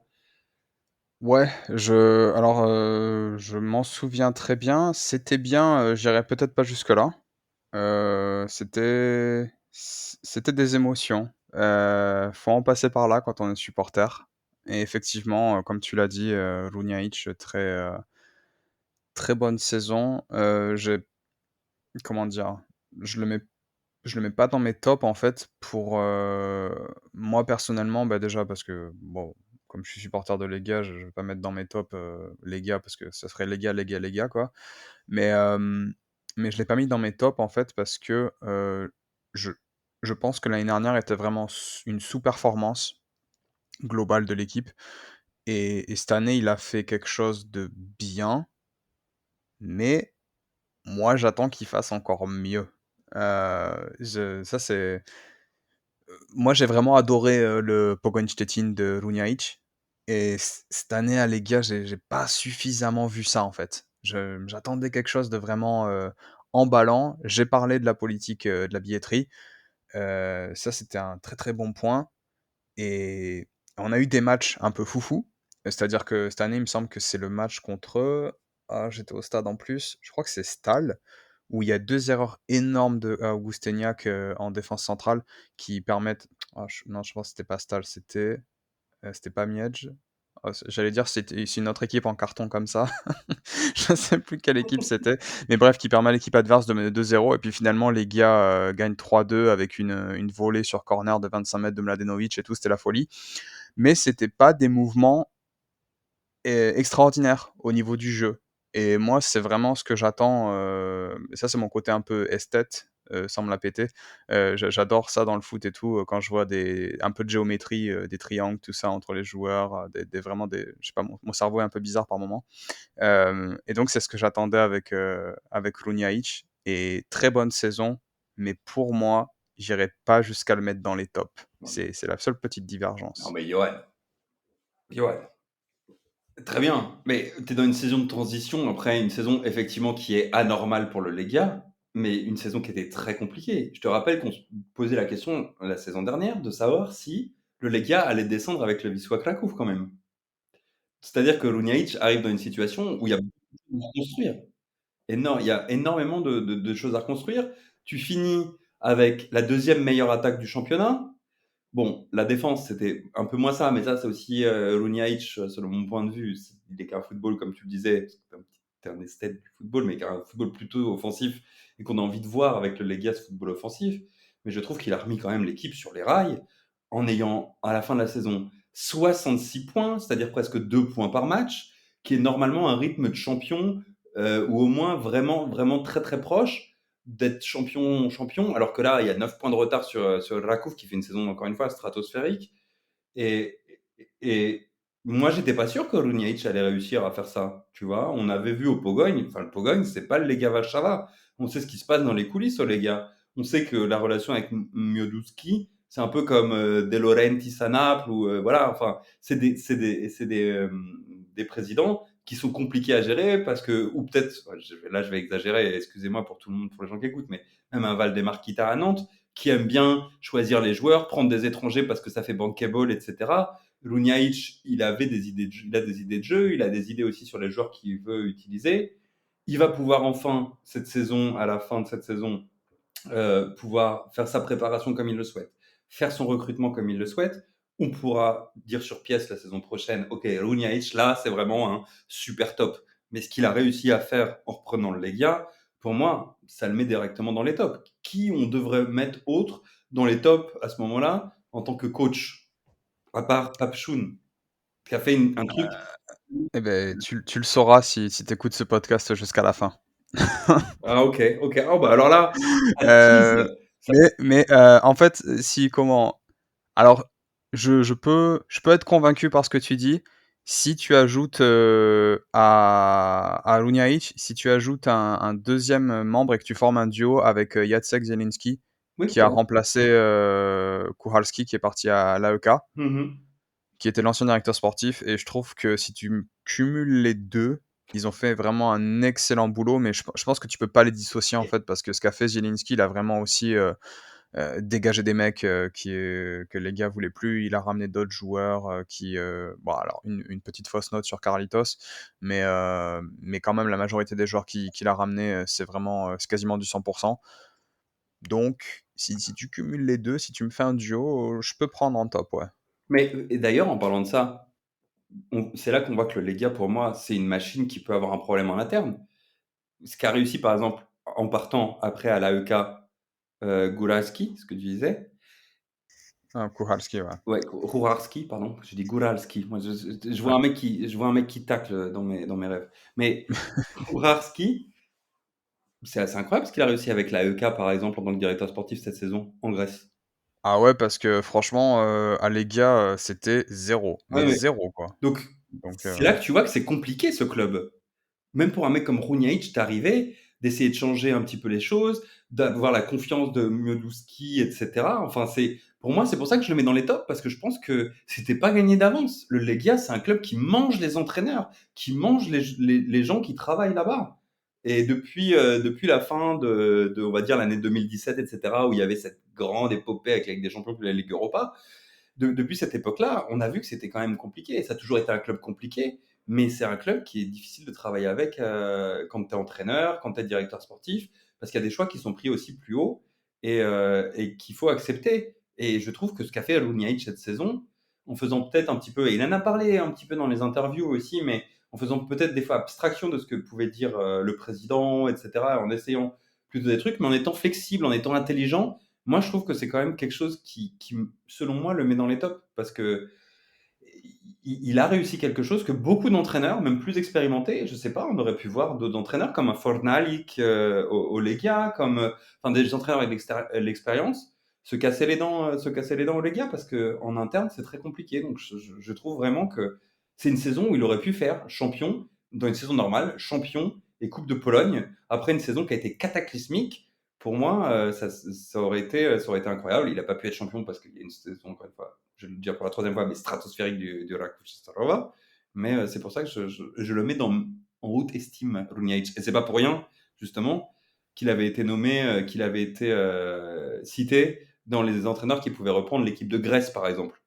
Ouais, je m'en souviens très bien. C'était bien, j'irais peut-être pas jusque-là. C'était des émotions. Faut en passer par là quand on est supporter et effectivement, comme tu l'as dit, Runjaic, très bonne saison. Comment dire? Je le mets je le mets pas dans mes tops en fait pour, moi personnellement, bah, déjà parce que bon, comme je suis supporter de Lega, je vais pas mettre dans mes tops, Lega parce que ça serait Lega, Lega, Lega quoi. Mais, mais je l'ai pas mis dans mes tops en fait parce que, je je pense que l'année dernière était vraiment une sous-performance globale de l'équipe et cette année, il a fait quelque chose de bien, mais moi j'attends qu'il fasse encore mieux. Je ça c'est Moi, j'ai vraiment adoré, le Pogoń Szczecin de Runjaic et cette année à Legia, j'ai pas suffisamment vu ça, en fait. J'attendais quelque chose de vraiment, emballant. J'ai parlé de la politique, de la billetterie, ça, c'était un très, très bon point et on a eu des matchs un peu foufou. C'est-à-dire que cette année, il me semble que c'est le match contre, j'étais au stade en plus, je crois que c'est Stal, où il y a 2 erreurs énormes de Augusteniak, en défense centrale qui permettent non, je pense que c'était pas Stal, c'était pas Miedź. J'allais dire c'est une autre équipe en carton comme ça. Je sais plus quelle équipe c'était, mais bref, qui permet à l'équipe adverse de mener 2-0 et puis finalement les gars, gagnent 3-2 avec une volée sur corner de 25 mètres de Mladenovic et tout, c'était la folie. Mais c'était pas des mouvements extraordinaires au niveau du jeu. Et moi, c'est vraiment ce que j'attends, et ça, c'est mon côté un peu esthète, sans me la péter. J'adore ça dans le foot et tout, quand je vois un peu de géométrie, des triangles, tout ça entre les joueurs, vraiment je sais pas, mon cerveau est un peu bizarre par moment. Et donc c'est ce que j'attendais avec Runjajic et très bonne saison, mais pour moi, j'irai pas jusqu'à le mettre dans les tops. C'est la seule petite Non, divergence. mais Johan, très bien. Mais tu es dans une saison de transition, après une saison effectivement qui est anormale pour le Legia, mais une saison qui était très compliquée. Je te rappelle qu'on se posait la question la saison dernière de savoir si le Legia allait descendre avec le Wisła Kraków quand même. C'est-à-dire que Runjajic arrive dans une situation où il y a beaucoup de choses à construire. Il y a énormément de choses à reconstruire. Tu finis avec la deuxième meilleure attaque du championnat. Bon, la défense, c'était un peu moins ça, mais ça, c'est aussi Runjajic, selon mon point de vue. Il est qu'un football, comme tu le disais, t'es un esthète du football, mais qu'un football plutôt offensif et qu'on a envie de voir avec le Legia, ce football offensif. Mais je trouve qu'il a remis quand même l'équipe sur les rails en ayant, à la fin de la saison, 66 points, c'est-à-dire presque 2 points par match, qui est normalement un rythme de champion ou au moins vraiment, vraiment très, très proche d'être champion, alors que là, il y a 9 points de retard sur Rakov qui fait une saison, encore une fois, stratosphérique. Et, et moi, j'étais pas sûr que Runjajic allait réussir à faire ça. Tu vois, on avait vu au Pogogne, enfin, le Pogogne, c'est pas le Lega Warszawa. On sait ce qui se passe dans les coulisses au Lega. On sait que la relation avec Mioduski, c'est un peu comme De Laurentiis à Naples, ou voilà, enfin, des présidents qui sont compliqués à gérer parce que, ou peut-être, là je vais exagérer, excusez-moi pour tout le monde, pour les gens qui écoutent, mais même un Valdemar Kita à Nantes, qui aime bien choisir les joueurs, prendre des étrangers parce que ça fait bankable, etc. Runjajic, il a des idées de jeu, il a des idées aussi sur les joueurs qu'il veut utiliser. Il va pouvoir enfin, à la fin de cette saison, pouvoir faire sa préparation comme il le souhaite, faire son recrutement comme il le souhaite. On pourra dire sur pièce la saison prochaine, ok, Runjajic, là, c'est vraiment un super top. Mais ce qu'il a réussi à faire en reprenant le Legia, pour moi, ça le met directement dans les tops. Qui on devrait mettre autre dans les tops à ce moment-là en tant que coach, à part Papchoun, qui a fait un truc. Eh ben, tu le sauras si tu écoutes ce podcast jusqu'à la fin. Ah, ok, ok. Oh, bah alors là, ça Euh, tease. Ça- en fait, si comment alors je peux être convaincu par ce que tu dis. Si tu ajoutes à Runjajic, si tu ajoutes un deuxième membre et que tu formes un duo avec Jacek Zielinski, Oui, qui c'est a vrai. remplacé Kucharski, qui est parti à l'AEK, Mhm. qui était l'ancien directeur sportif. Et je trouve que si tu cumules les deux, ils ont fait vraiment un excellent boulot. Mais je pense que tu peux pas les dissocier en fait, parce que ce qu'a fait Zielinski, il a vraiment aussi dégagé des mecs que les gars voulaient plus. Il a ramené d'autres joueurs bon, alors une petite fausse note sur Carlitos, mais quand même la majorité des joueurs qu'il a ramené, c'est quasiment du 100%. Donc si tu cumules les deux, si tu me fais un duo, je peux prendre en top, ouais. Mais et d'ailleurs, en parlant de ça, c'est là qu'on voit que le Legia, pour moi, c'est une machine qui peut avoir un problème en interne. Ce qu'a réussi, par exemple, en partant après à l'AEK, Góralski, ce que tu disais. Ah, Kucharski, ouais. Ouais, Góralski, pardon. Je dis Góralski. Moi, Ouais. je vois un mec qui tacle dans mes rêves. Mais Góralski, c'est assez incroyable ce qu'il a réussi avec l'AEK, par exemple, en tant que directeur sportif cette saison en Grèce. Ah ouais, parce que franchement, à Legia, c'était zéro, Ouais, mais ouais. zéro quoi. Donc, Donc c'est là que tu vois que c'est compliqué ce club. Même pour un mec comme Runjajic, t'arrivais d'essayer de changer un petit peu les choses, d'avoir la confiance de Mioduski, etc. Enfin, pour moi, c'est pour ça que je le mets dans les tops, parce que je pense que c'était pas gagné d'avance. Le Legia, c'est un club qui mange les entraîneurs, qui mange les gens qui travaillent là-bas. Et depuis la fin on va dire, l'année 2017, etc., où il y avait cette grande épopée avec la Ligue des Champions et la Ligue Europa, depuis cette époque-là, on a vu que c'était quand même compliqué. Ça a toujours été un club compliqué, mais c'est un club qui est difficile de travailler avec quand tu es entraîneur, quand tu es directeur sportif, parce qu'il y a des choix qui sont pris aussi plus haut et qu'il faut accepter. Et je trouve que ce qu'a fait Runjajic cette saison, en faisant peut-être un petit peu, et il en a parlé un petit peu dans les interviews aussi, mais en faisant peut-être des fois abstraction de ce que pouvait dire le président, etc., en essayant plutôt des trucs, mais en étant flexible, en étant intelligent, moi, je trouve que c'est quand même quelque chose qui, selon moi, le met dans les tops. Parce que il a réussi quelque chose que beaucoup d'entraîneurs, même plus expérimentés, je sais pas, on aurait pu voir d'autres entraîneurs comme un Fornalik au Legia, enfin des entraîneurs avec l'expérience, se casser les dents au Legia parce que en interne c'est très compliqué. Donc je trouve vraiment que c'est une saison où il aurait pu faire champion dans une saison normale, champion et Coupe de Pologne après une saison qui a été cataclysmique. Pour moi, ça aurait été incroyable. Il n'a pas pu être champion parce qu'il y a une saison, encore une fois, je vais le dire pour la troisième fois, mais stratosphérique du Raków Częstochowa. Mais c'est pour ça que je le mets en haute estime, Runiaic. Et c'est pas pour rien, justement, qu'il avait été nommé, qu'il avait été cité dans les entraîneurs qui pouvaient reprendre l'équipe de Grèce, par exemple.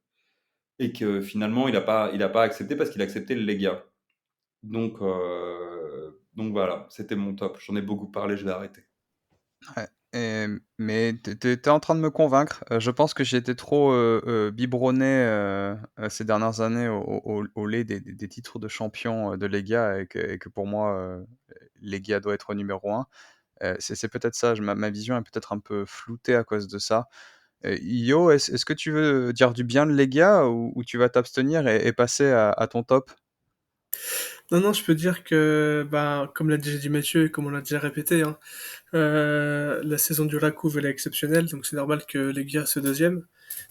Et que finalement, il a pas accepté parce qu'il a accepté le Legia. Donc voilà, c'était mon top. J'en ai beaucoup parlé, je vais arrêter. Ouais, mais tu en train de me convaincre. Je pense que j'ai été trop, biberonné, ces dernières années au lait des titres de champion, de Lega et que pour moi, Legia doit être numéro 1. C'est peut-être ça, ma vision est peut-être un peu floutée à cause de ça. Yo, est-ce que tu veux dire du bien de Legia ou tu vas t'abstenir et passer à ton top? Non, non, je peux dire que, bah, comme l'a déjà dit Mathieu et comme on l'a déjà répété, hein, la saison du Rakov, elle est exceptionnelle, donc c'est normal que les Legia se deuxième.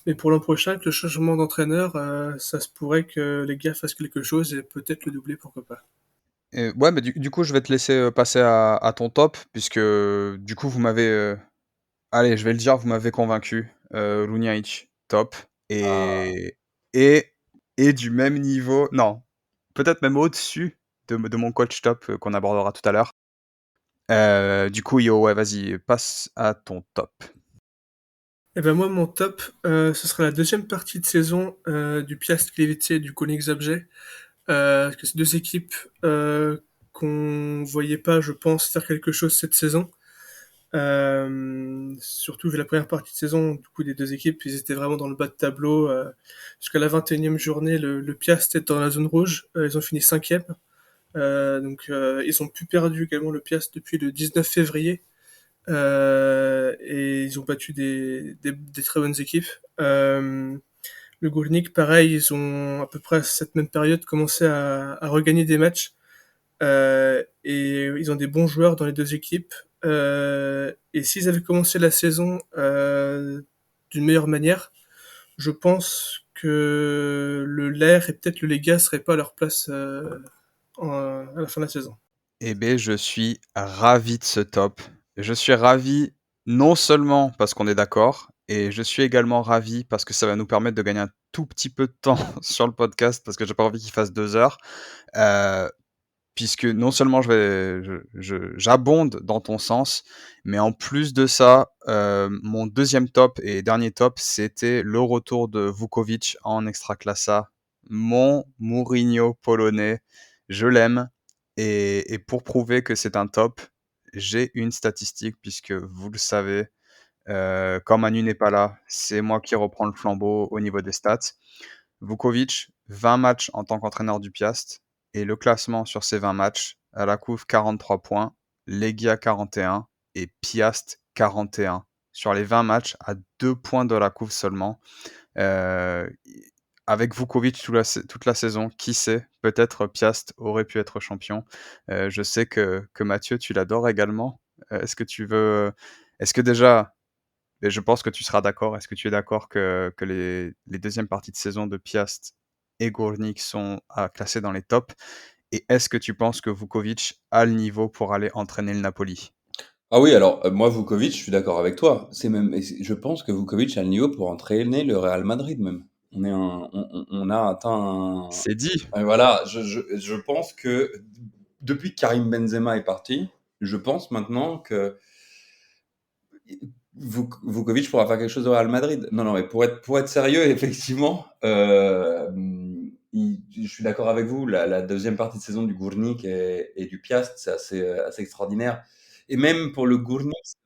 Mais pour l'an prochain, avec le changement d'entraîneur, ça se pourrait que les Legia fassent quelque chose et peut-être le doubler, pourquoi pas. Ouais, mais du coup, je vais te laisser, passer à ton top puisque, du coup, vous m'avez, allez, je vais le dire, vous m'avez convaincu. Runjaic, top. Ah, Et, et, et du même niveau, non, peut-être même au-dessus de mon coach top qu'on abordera tout à l'heure. Du coup, Yo, ouais, vas-y, passe à ton top. Et ben moi, mon top, ce sera la deuxième partie de saison du Piast Gliwice et du Konik Zabrze. Parce que c'est deux équipes qu'on voyait pas, je pense, faire quelque chose cette saison. Surtout vu la première partie de saison, du coup, des deux équipes, ils étaient vraiment dans le bas de tableau. Jusqu'à la 21e journée, le Piast était dans la zone rouge. Ils ont fini cinquième. Ils ont plus perdu également le Piast depuis le 19 février. Et ils ont battu des très bonnes équipes. Le Górnik, pareil, ils ont à peu près à cette même période commencé à regagner des matchs. Et ils ont des bons joueurs dans les deux équipes. Et s'ils avaient commencé la saison d'une meilleure manière, je pense que le Lair et peut-être le Lega seraient pas à leur place à la fin de la saison. Eh bien, je suis ravi de ce top. Je suis ravi non seulement parce qu'on est d'accord, et je suis également ravi parce que ça va nous permettre de gagner un tout petit peu de temps sur le podcast parce que j'ai pas envie qu'il fasse 2 heures. Euh, Puisque non seulement j'abonde dans ton sens, mais en plus de ça, mon deuxième top et dernier top, c'était le retour de Vukovic en Extraclasa. Mon Mourinho polonais, je l'aime. Et pour prouver que c'est un top, j'ai une statistique, puisque vous le savez, quand Manu n'est pas là, c'est moi qui reprends le flambeau au niveau des stats. Vukovic, 20 matchs en tant qu'entraîneur du Piast, et le classement sur ces 20 matchs, à la couve 43 points, Legia 41 et Piast 41. Sur les 20 matchs, à 2 points de la couve seulement. Euh, Avec Vukovic toute la saison, qui sait, peut-être Piast aurait pu être champion. Je sais que Mathieu, tu l'adores également. Est-ce que déjà, et je pense que tu seras d'accord. Est-ce que tu es d'accord que les deuxièmes parties de saison de Piast et Górnik sont à classer dans les tops? Et est-ce que tu penses que Vukovic a le niveau pour aller entraîner le Napoli? Ah oui, alors moi, Vukovic, je suis d'accord avec toi. Je pense que Vukovic a le niveau pour entraîner le Real Madrid même. On a atteint C'est dit. voilà, je pense que depuis que Karim Benzema est parti, je pense maintenant que Vukovic pourra faire quelque chose au Real Madrid. Non, non, mais pour être sérieux, effectivement, je suis d'accord avec vous. La deuxième partie de saison du Górnik et du Piast, c'est assez extraordinaire. Et même pour le Górnik, c'est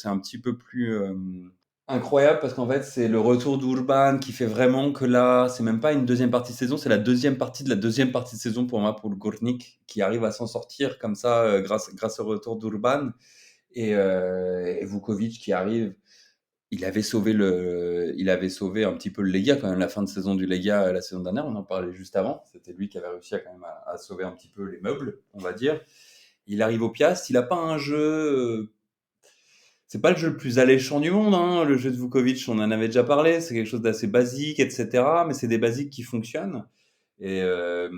un petit peu plus incroyable parce qu'en fait, c'est le retour d'Urban qui fait vraiment que là, c'est même pas une deuxième partie de saison, c'est la deuxième partie de la deuxième partie de saison pour moi, pour le Górnik, qui arrive à s'en sortir comme ça grâce au retour d'Urban et Vukovic qui arrive. il avait sauvé un petit peu le Legia quand même, la fin de saison du Legia la saison dernière, on en parlait juste avant. C'était lui qui avait réussi à, quand même à sauver un petit peu les meubles, on va dire. Il arrive au Piast, il n'a pas un jeu. C'est pas le jeu le plus alléchant du monde, hein, le jeu de Vukovic, on en avait déjà parlé, c'est quelque chose d'assez basique, etc. Mais c'est des basiques qui fonctionnent. Et, euh,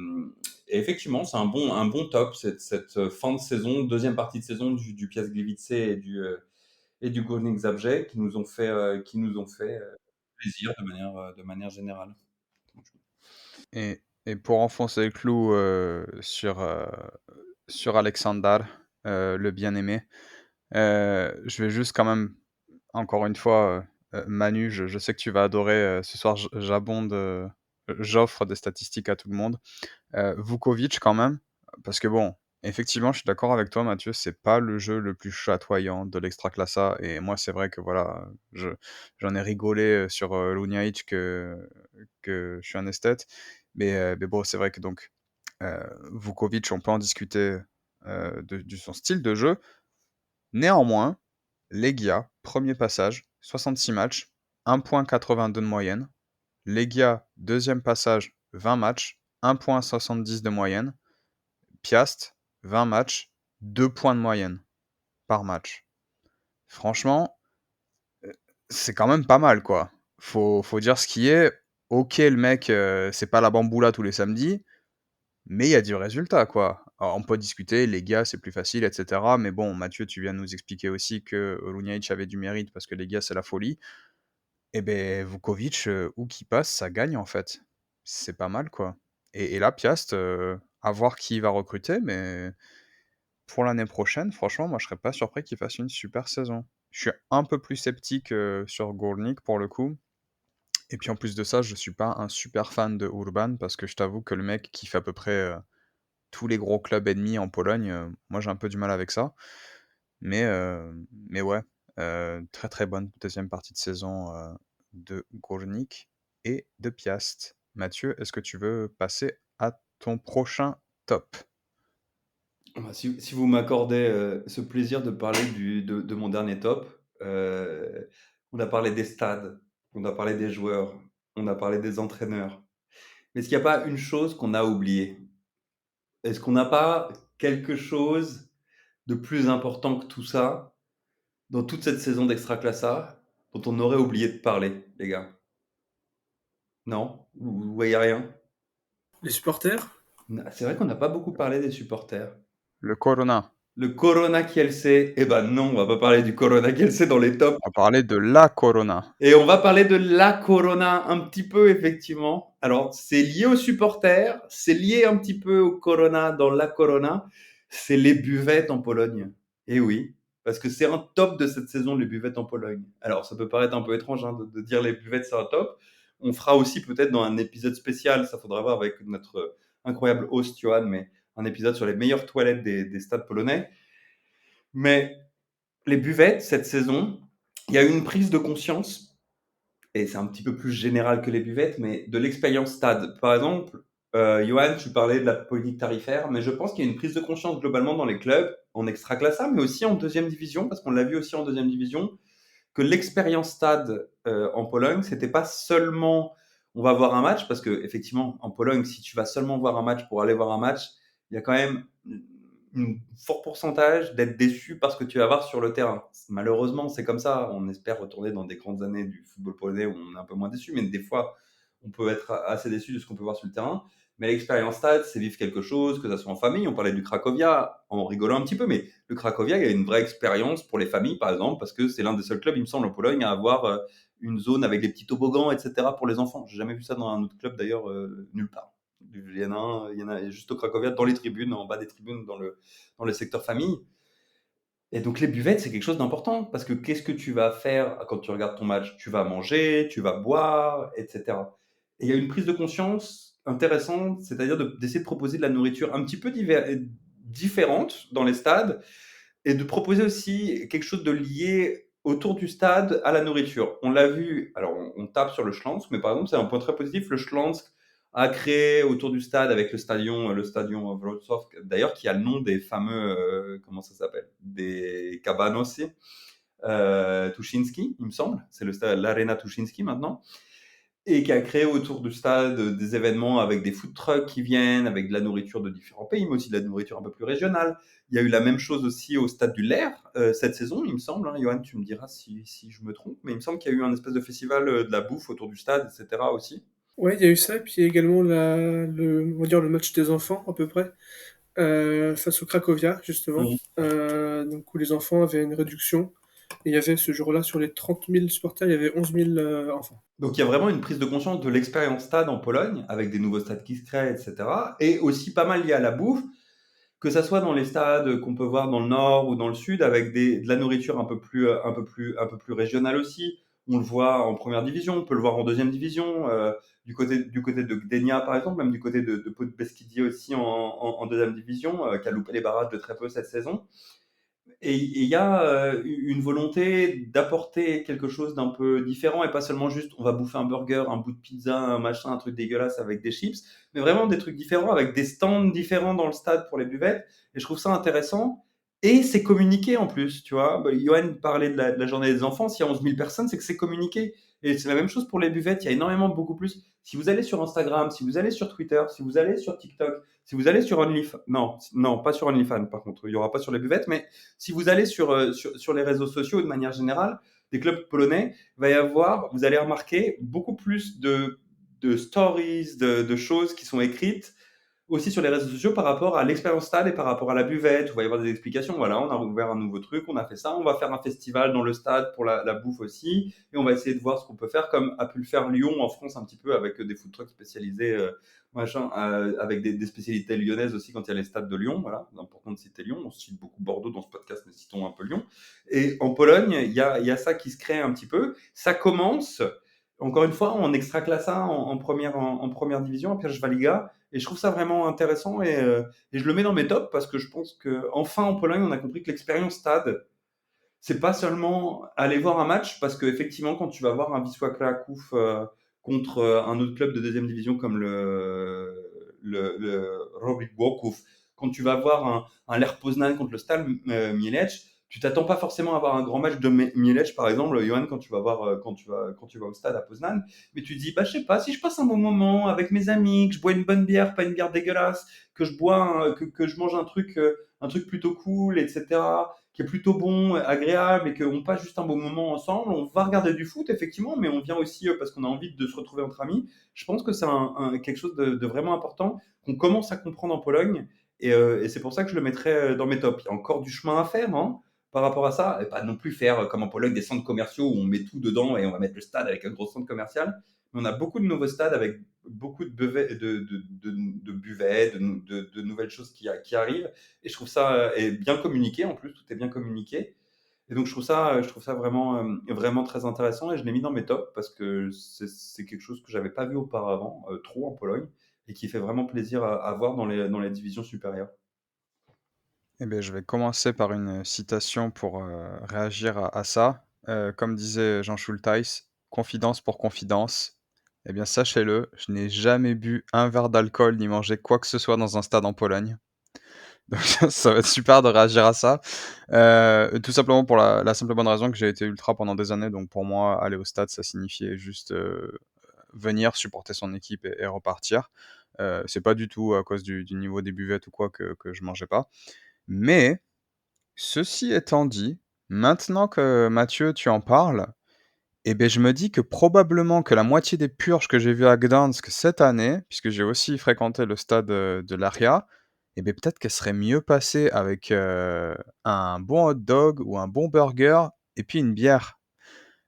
et effectivement, c'est un bon top, cette fin de saison, deuxième partie de saison du Piast Gliwice et du Górnik Zabrze qui nous ont fait plaisir de manière générale. Et pour enfoncer le clou, sur Aleksandar, le bien-aimé, je vais juste quand même, encore une fois, Manu, je sais que tu vas adorer, ce soir j'offre des statistiques à tout le monde. Vukovic quand même, parce que bon, effectivement, je suis d'accord avec toi Mathieu, c'est pas le jeu le plus chatoyant de l'Extraclasa et moi c'est vrai que voilà, j'en ai rigolé, sur, Lunjajic que je suis un esthète. Mais bon, c'est vrai que donc, Vukovic, on peut en discuter, de son style de jeu. Néanmoins, Legia, premier passage, 66 matchs, 1,82 de moyenne. Legia, deuxième passage, 20 matchs, 1,70 de moyenne. Piast, 20 matchs, 2 points de moyenne par match. Franchement, c'est quand même pas mal, quoi. Faut dire ce qui est. OK, le mec, c'est pas la bamboula tous les samedis, mais il y a du résultat, quoi. Alors, on peut discuter, les gars, c'est plus facile, et cetera. Mais bon, Mathieu, tu viens de nous expliquer aussi que Lunjajic avait du mérite parce que les gars, c'est la folie. Et ben Vukovic, où qu'il passe, ça gagne, en fait. C'est pas mal, quoi. Et là, Piast, à voir qui va recruter, mais pour l'année prochaine, franchement, moi, je serais pas surpris qu'il fasse une super saison. Je suis un peu plus sceptique, sur Górnik, pour le coup. Et puis, en plus de ça, je suis pas un super fan de Urban parce que je t'avoue que le mec qui fait à peu près, tous les gros clubs ennemis en Pologne, moi j'ai un peu du mal avec ça. Mais ouais, très très bonne deuxième partie de saison de Górnik et de Piast. Mathieu, est-ce que tu veux passer à ton prochain top? Si vous m'accordez ce plaisir de parler de mon dernier top, on a parlé des stades, on a parlé des joueurs, on a parlé des entraîneurs. Mais est-ce qu'il n'y a pas une chose qu'on a oubliée? Est-ce qu'on n'a pas quelque chose de plus important que tout ça dans toute cette saison d'Extraclassa dont on aurait oublié de parler, les gars? Non? Vous voyez rien? Les supporters? C'est vrai qu'on n'a pas beaucoup parlé des supporters. Le Corona. Le Corona Kielce, eh ben non, on va pas parler du Corona Kielce dans les tops. On va parler de la Corona. Et on va parler de la Corona un petit peu, effectivement. Alors, c'est lié aux supporters, c'est lié un petit peu au Corona dans la Corona. C'est les buvettes en Pologne. Et oui, parce que c'est un top de cette saison, les buvettes en Pologne. Alors, ça peut paraître un peu étrange hein, de dire les buvettes, c'est un top. On fera aussi peut-être dans un épisode spécial, ça faudra voir avec notre incroyable host, Johan, mais un épisode sur les meilleures toilettes des stades polonais. Mais les buvettes, cette saison, il y a eu une prise de conscience, et c'est un petit peu plus général que les buvettes, mais de l'expérience stade. Par exemple, Johan, tu parlais de la politique tarifaire, mais je pense qu'il y a une prise de conscience globalement dans les clubs, en extraclassa, mais aussi en deuxième division, parce qu'on l'a vu aussi en deuxième division, que l'expérience stade en Pologne, c'était pas seulement on va voir un match, parce que effectivement, en Pologne, si tu vas seulement voir un match pour aller voir un match, il y a quand même un fort pourcentage d'être déçu par ce que tu vas voir sur le terrain. Malheureusement, c'est comme ça. On espère retourner dans des grandes années du football polonais où on est un peu moins déçu, mais des fois, on peut être assez déçu de ce qu'on peut voir sur le terrain. Mais l'expérience stade, c'est vivre quelque chose, que ce soit en famille. On parlait du Cracovia en rigolant un petit peu, mais le Cracovia, il y a une vraie expérience pour les familles, par exemple, parce que c'est l'un des seuls clubs, il me semble, en Pologne, à avoir une zone avec des petits toboggans, etc. pour les enfants. J'ai jamais vu ça dans un autre club, d'ailleurs, nulle part. Il y en a juste au Cracovia, dans les tribunes, en bas des tribunes, dans le secteur famille. Et donc les buvettes, c'est quelque chose d'important, parce que qu'est-ce que tu vas faire quand tu regardes ton match? Tu vas manger, tu vas boire, etc. Et il y a une prise de conscience intéressante, c'est-à-dire d'essayer de proposer de la nourriture un petit peu différente dans les stades, et de proposer aussi quelque chose de lié autour du stade à la nourriture. On l'a vu, alors on tape sur le Schlansk, mais par exemple, c'est un point très positif. Le Schlansk a créé autour du stade avec le stadion Wrocław, d'ailleurs, qui a le nom des fameux, comment ça s'appelle? Des cabanes aussi. Tuchinski, il me semble. C'est l'Arena Tuchinski maintenant. Et qui a créé autour du stade des événements avec des food trucks qui viennent, avec de la nourriture de différents pays, mais aussi de la nourriture un peu plus régionale. Il y a eu la même chose aussi au stade du Lair cette saison, il me semble. Hein. Johan, tu me diras si je me trompe, mais il me semble qu'il y a eu un espèce de festival de la bouffe autour du stade, etc. aussi. Ouais, il y a eu ça, et puis il y a également on va dire le match des enfants, à peu près, face au Cracovia, justement, Mhm. donc où les enfants avaient une réduction. Et il y avait ce jour-là, sur les 30 000 supporters, il y avait 11 000 enfants. Donc il y a vraiment une prise de conscience de l'expérience stade en Pologne, avec des nouveaux stades qui se créent, etc. Et aussi pas mal lié à la bouffe, que ça soit dans les stades qu'on peut voir dans le nord ou dans le sud, avec de la nourriture un peu plus régionale aussi. On le voit en première division, on peut le voir en deuxième division, du côté de Gdynia par exemple, même du côté de Podbeskidzie aussi en deuxième division, qui a loupé les barrages de très peu cette saison. Et il y a une volonté d'apporter quelque chose d'un peu différent et pas seulement juste on va bouffer un burger, un bout de pizza, un machin, un truc dégueulasse avec des chips, mais vraiment des trucs différents avec des stands différents dans le stade pour les buvettes. Et je trouve ça intéressant. Et c'est communiqué en plus, tu vois. Bah, Johan parlait de la journée des enfants. S'il y a 11 000 personnes, c'est que c'est communiqué. Et c'est la même chose pour les buvettes. Il y a énormément, beaucoup plus. Si vous allez sur Instagram, si vous allez sur Twitter, si vous allez sur TikTok, si vous allez sur OnlyFans, non, non, pas sur OnlyFans par contre, il n'y aura pas sur les buvettes, mais si vous allez sur les réseaux sociaux de manière générale, des clubs polonais, vous allez remarquer beaucoup plus de stories, de choses qui sont écrites aussi sur les réseaux sociaux par rapport à l'expérience stade et par rapport à la buvette. Il va y avoir des explications. Voilà, on a ouvert un nouveau truc, on a fait ça, on va faire un festival dans le stade pour la bouffe aussi, et on va essayer de voir ce qu'on peut faire, comme a pu le faire Lyon en France un petit peu avec des food trucks spécialisés, avec des spécialités lyonnaises aussi quand il y a les stades de Lyon. Voilà, c'est important de citer Lyon. On cite beaucoup Bordeaux dans ce podcast, mais citons un peu Lyon. Et en Pologne, il y a ça qui se crée un petit peu. Ça commence. Encore une fois, en extra-classa, en première division, en Pierwsza. Et je trouve ça vraiment intéressant et je le mets dans mes tops parce que je pense qu'enfin en Pologne, on a compris que l'expérience stade, c'est pas seulement aller voir un match parce qu'effectivement, quand tu vas voir un Wisła Kraków contre un autre club de deuxième division comme le Robic Boków, quand tu vas voir un Lech Poznan contre le Stal Mielec, tu t'attends pas forcément à avoir un grand match de Mielec, par exemple, Johan, quand tu vas voir, quand tu vas au stade à Poznan, mais tu te dis, bah, je sais pas, si je passe un bon moment avec mes amis, que je bois une bonne bière, pas une bière dégueulasse, que je que je mange un truc plutôt cool, etc., qui est plutôt bon, agréable, et qu'on passe juste un bon moment ensemble, on va regarder du foot, effectivement, mais on vient aussi parce qu'on a envie de se retrouver entre amis. Je pense que c'est quelque chose de vraiment important qu'on commence à comprendre en Pologne, et c'est pour ça que je le mettrais dans mes tops. Il y a encore du chemin à faire, hein, par rapport à ça, et pas non plus faire comme en Pologne des centres commerciaux où on met tout dedans et on va mettre le stade avec un gros centre commercial. Mais on a beaucoup de nouveaux stades avec beaucoup de buvettes, de nouvelles choses qui arrivent. Et je trouve ça est bien communiqué, en plus, tout est bien communiqué. Et donc, je trouve ça vraiment, vraiment très intéressant et je l'ai mis dans mes tops parce que c'est quelque chose que j'avais pas vu auparavant, trop en Pologne, et qui fait vraiment plaisir à voir dans les divisions supérieures. Eh beh, je vais commencer par une citation pour, réagir à ça. Comme disait Jean Schulteis: «Confidence pour confidence». Eh bien, sachez-le, je n'ai jamais bu un verre d'alcool ni mangé quoi que ce soit dans un stade en Pologne. Donc ça va être super de réagir à ça. Tout simplement pour la simple et bonne raison que j'ai été ultra pendant des années, donc pour moi, aller au stade, ça signifiait juste, venir supporter son équipe et repartir. C'est pas du tout à cause du niveau des buvettes ou quoi que je mangeais pas. Mais ceci étant dit, maintenant que Mathieu, tu en parles, et beh, je me dis que probablement que la moitié des purges que j'ai vues à Gdansk cette année, puisque j'ai aussi fréquenté le stade, de l'Aria, et beh, peut-être qu'elle serait mieux passée avec, un bon hot dog ou un bon burger et puis une bière.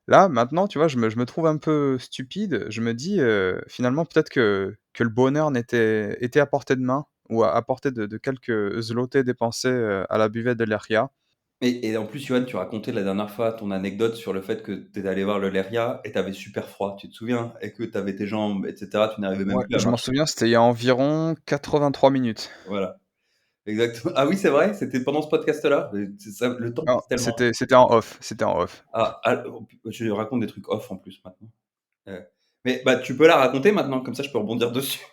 Là, maintenant, tu vois, je me trouve un peu stupide. Je me dis, finalement, peut-être que le bonheur était à portée de main ou à portée de quelques zlotys dépensés, à la buvette de l'Eria. Et en plus, Johan, tu racontais la dernière fois ton anecdote sur le fait que tu étais allé voir le Leria et tu avais super froid, tu te souviens? Et que tu avais tes jambes, etc. Tu n'arrivais même Ouais, plus à je m'en marcher. souviens, c'était il y a environ 83 minutes. Voilà, exactement. Ah oui, c'est vrai, c'était pendant ce podcast-là. C'est ça, le temps Non, passe tellement. c'était en off, c'était en off. Je raconte des trucs off en plus maintenant. Ouais. Mais bah, tu peux la raconter maintenant, comme ça je peux rebondir dessus.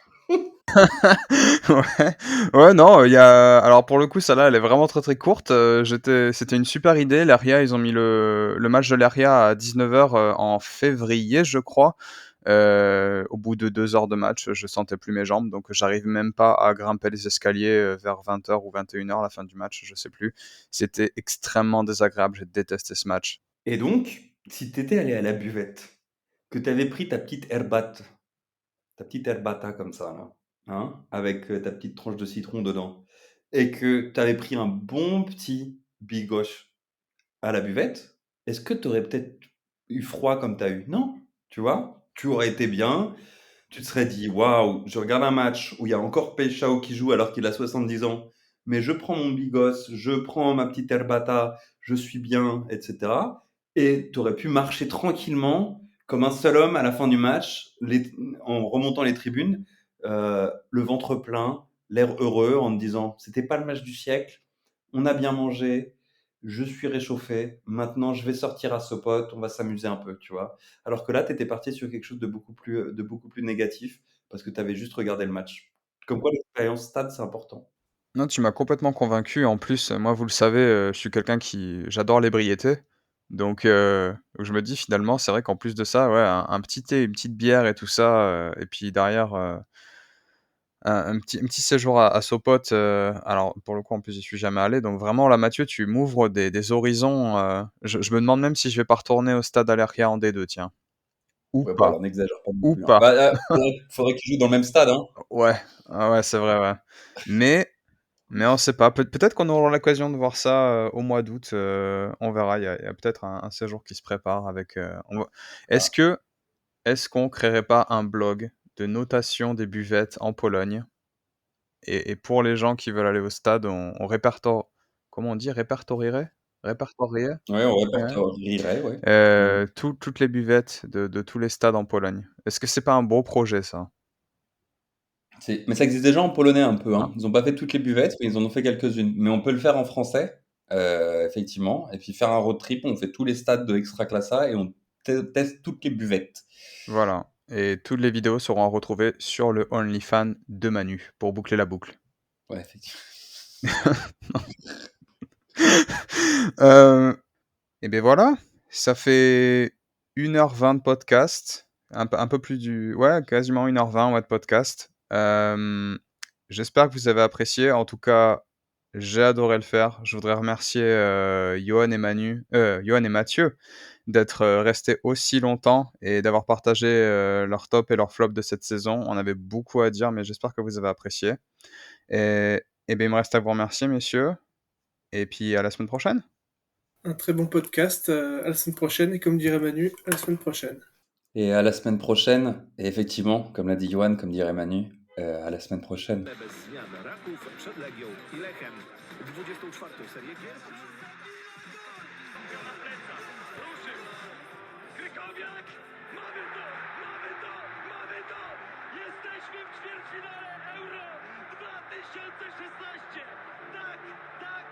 Ouais, ouais, non, il y a alors pour le coup, celle-là, elle est vraiment très, très courte, c'était une super idée. L'Aria, ils ont mis le match de l'Aria à 19h, en février, je crois. Au bout de 2 heures de match, je sentais plus mes jambes, donc j'arrive même pas à grimper les escaliers, vers 20h ou 21h, la fin du match, je sais plus. C'était extrêmement désagréable, j'ai détesté ce match. Et donc, si t'étais allé à la buvette, que t'avais pris ta petite herbata comme ça, là, hein, avec ta petite tranche de citron dedans, et que t'avais pris un bon petit bigos à la buvette, est-ce que tu aurais peut-être eu froid comme tu as eu? Non, tu vois? Tu aurais été bien, tu te serais dit: «Waouh, je regarde un match où il y a encore Peixao qui joue alors qu'il a 70 ans, mais je prends mon bigos, je prends ma petite herbata, je suis bien» et cetera, et tu aurais pu marcher tranquillement comme un seul homme à la fin du match, en remontant les tribunes, le ventre plein, l'air heureux, en te disant: «C'était pas le match du siècle, on a bien mangé, je suis réchauffé, maintenant je vais sortir à Sopot, on va s'amuser un peu», tu vois? Alors que là, tu étais parti sur quelque chose de beaucoup plus négatif parce que tu avais juste regardé le match. Comme quoi l'expérience stade, c'est important. Non, tu m'as complètement convaincu. En plus, moi, vous le savez, je suis quelqu'un qui j'adore l'ébriété. Donc je me dis finalement, c'est vrai qu'en plus de ça, ouais, un petit thé, une petite bière et tout ça, et puis derrière, un petit séjour à Sopot, alors pour le coup, en plus, j'y suis jamais allé, donc vraiment là, Mathieu, tu m'ouvres des horizons, je me demande même si je vais pas retourner au stade Alergia en D2, tiens. Ou Ouais, bon, pas, alors n'exagère pas non ou plus, hein. pas. Bah, faudrait qu'ils jouent dans le même stade, hein. Ouais, ah ouais, c'est vrai, ouais. Mais Mais on sait pas, peut-être qu'on aura l'occasion de voir ça, au mois d'août, on verra. Il y a peut-être un séjour qui se prépare avec, on va est-ce Ah, que est-ce qu'on créerait pas un blog de notation des buvettes en Pologne? Et pour les gens qui veulent aller au stade, on comment on dit? Répertorierait? Répertorierait? ouais, on Ouais. répertorierait, ouais. Mmh. Toutes les buvettes de tous les stades en Pologne. Est-ce que c'est pas un beau projet ça? Mais ça existe déjà en polonais un peu, Ah, hein. Ils ont pas fait toutes les buvettes, mais ils en ont fait quelques-unes. Mais on peut le faire en français, effectivement, et puis faire un road trip, on fait tous les stades de Ekstraklasa et on teste toutes les buvettes. voilà, et toutes les vidéos seront à retrouver sur le OnlyFans de Manu, pour boucler la boucle. Ouais, effectivement. Heu et beh, voilà, ça fait 1h20 de podcast, un peu plus ouais, quasiment 1h20, ouais, de podcast. J'espère que vous avez apprécié. En tout cas, j'ai adoré le faire. Je voudrais remercier, Johan et Mathieu d'être, restés aussi longtemps et d'avoir partagé, leurs tops et leurs flops de cette saison. On avait beaucoup à dire, mais j'espère que vous avez apprécié et beh, il me reste à vous remercier, messieurs, et puis à la semaine prochaine. Un très bon podcast, à la semaine prochaine et comme dirait Manu, à la semaine prochaine. Et à la semaine prochaine. Et effectivement, comme l'a dit Johan, comme dirait Manu, à la semaine prochaine. Bez zmian Raków przed Legią i Lechem 24. serię gier. Na plecach, ruszył. Krykowiak! Mamy to! Mamy to! Mamy to! Jesteśmy w ćwierćfinale Euro 2016! Tak, tak,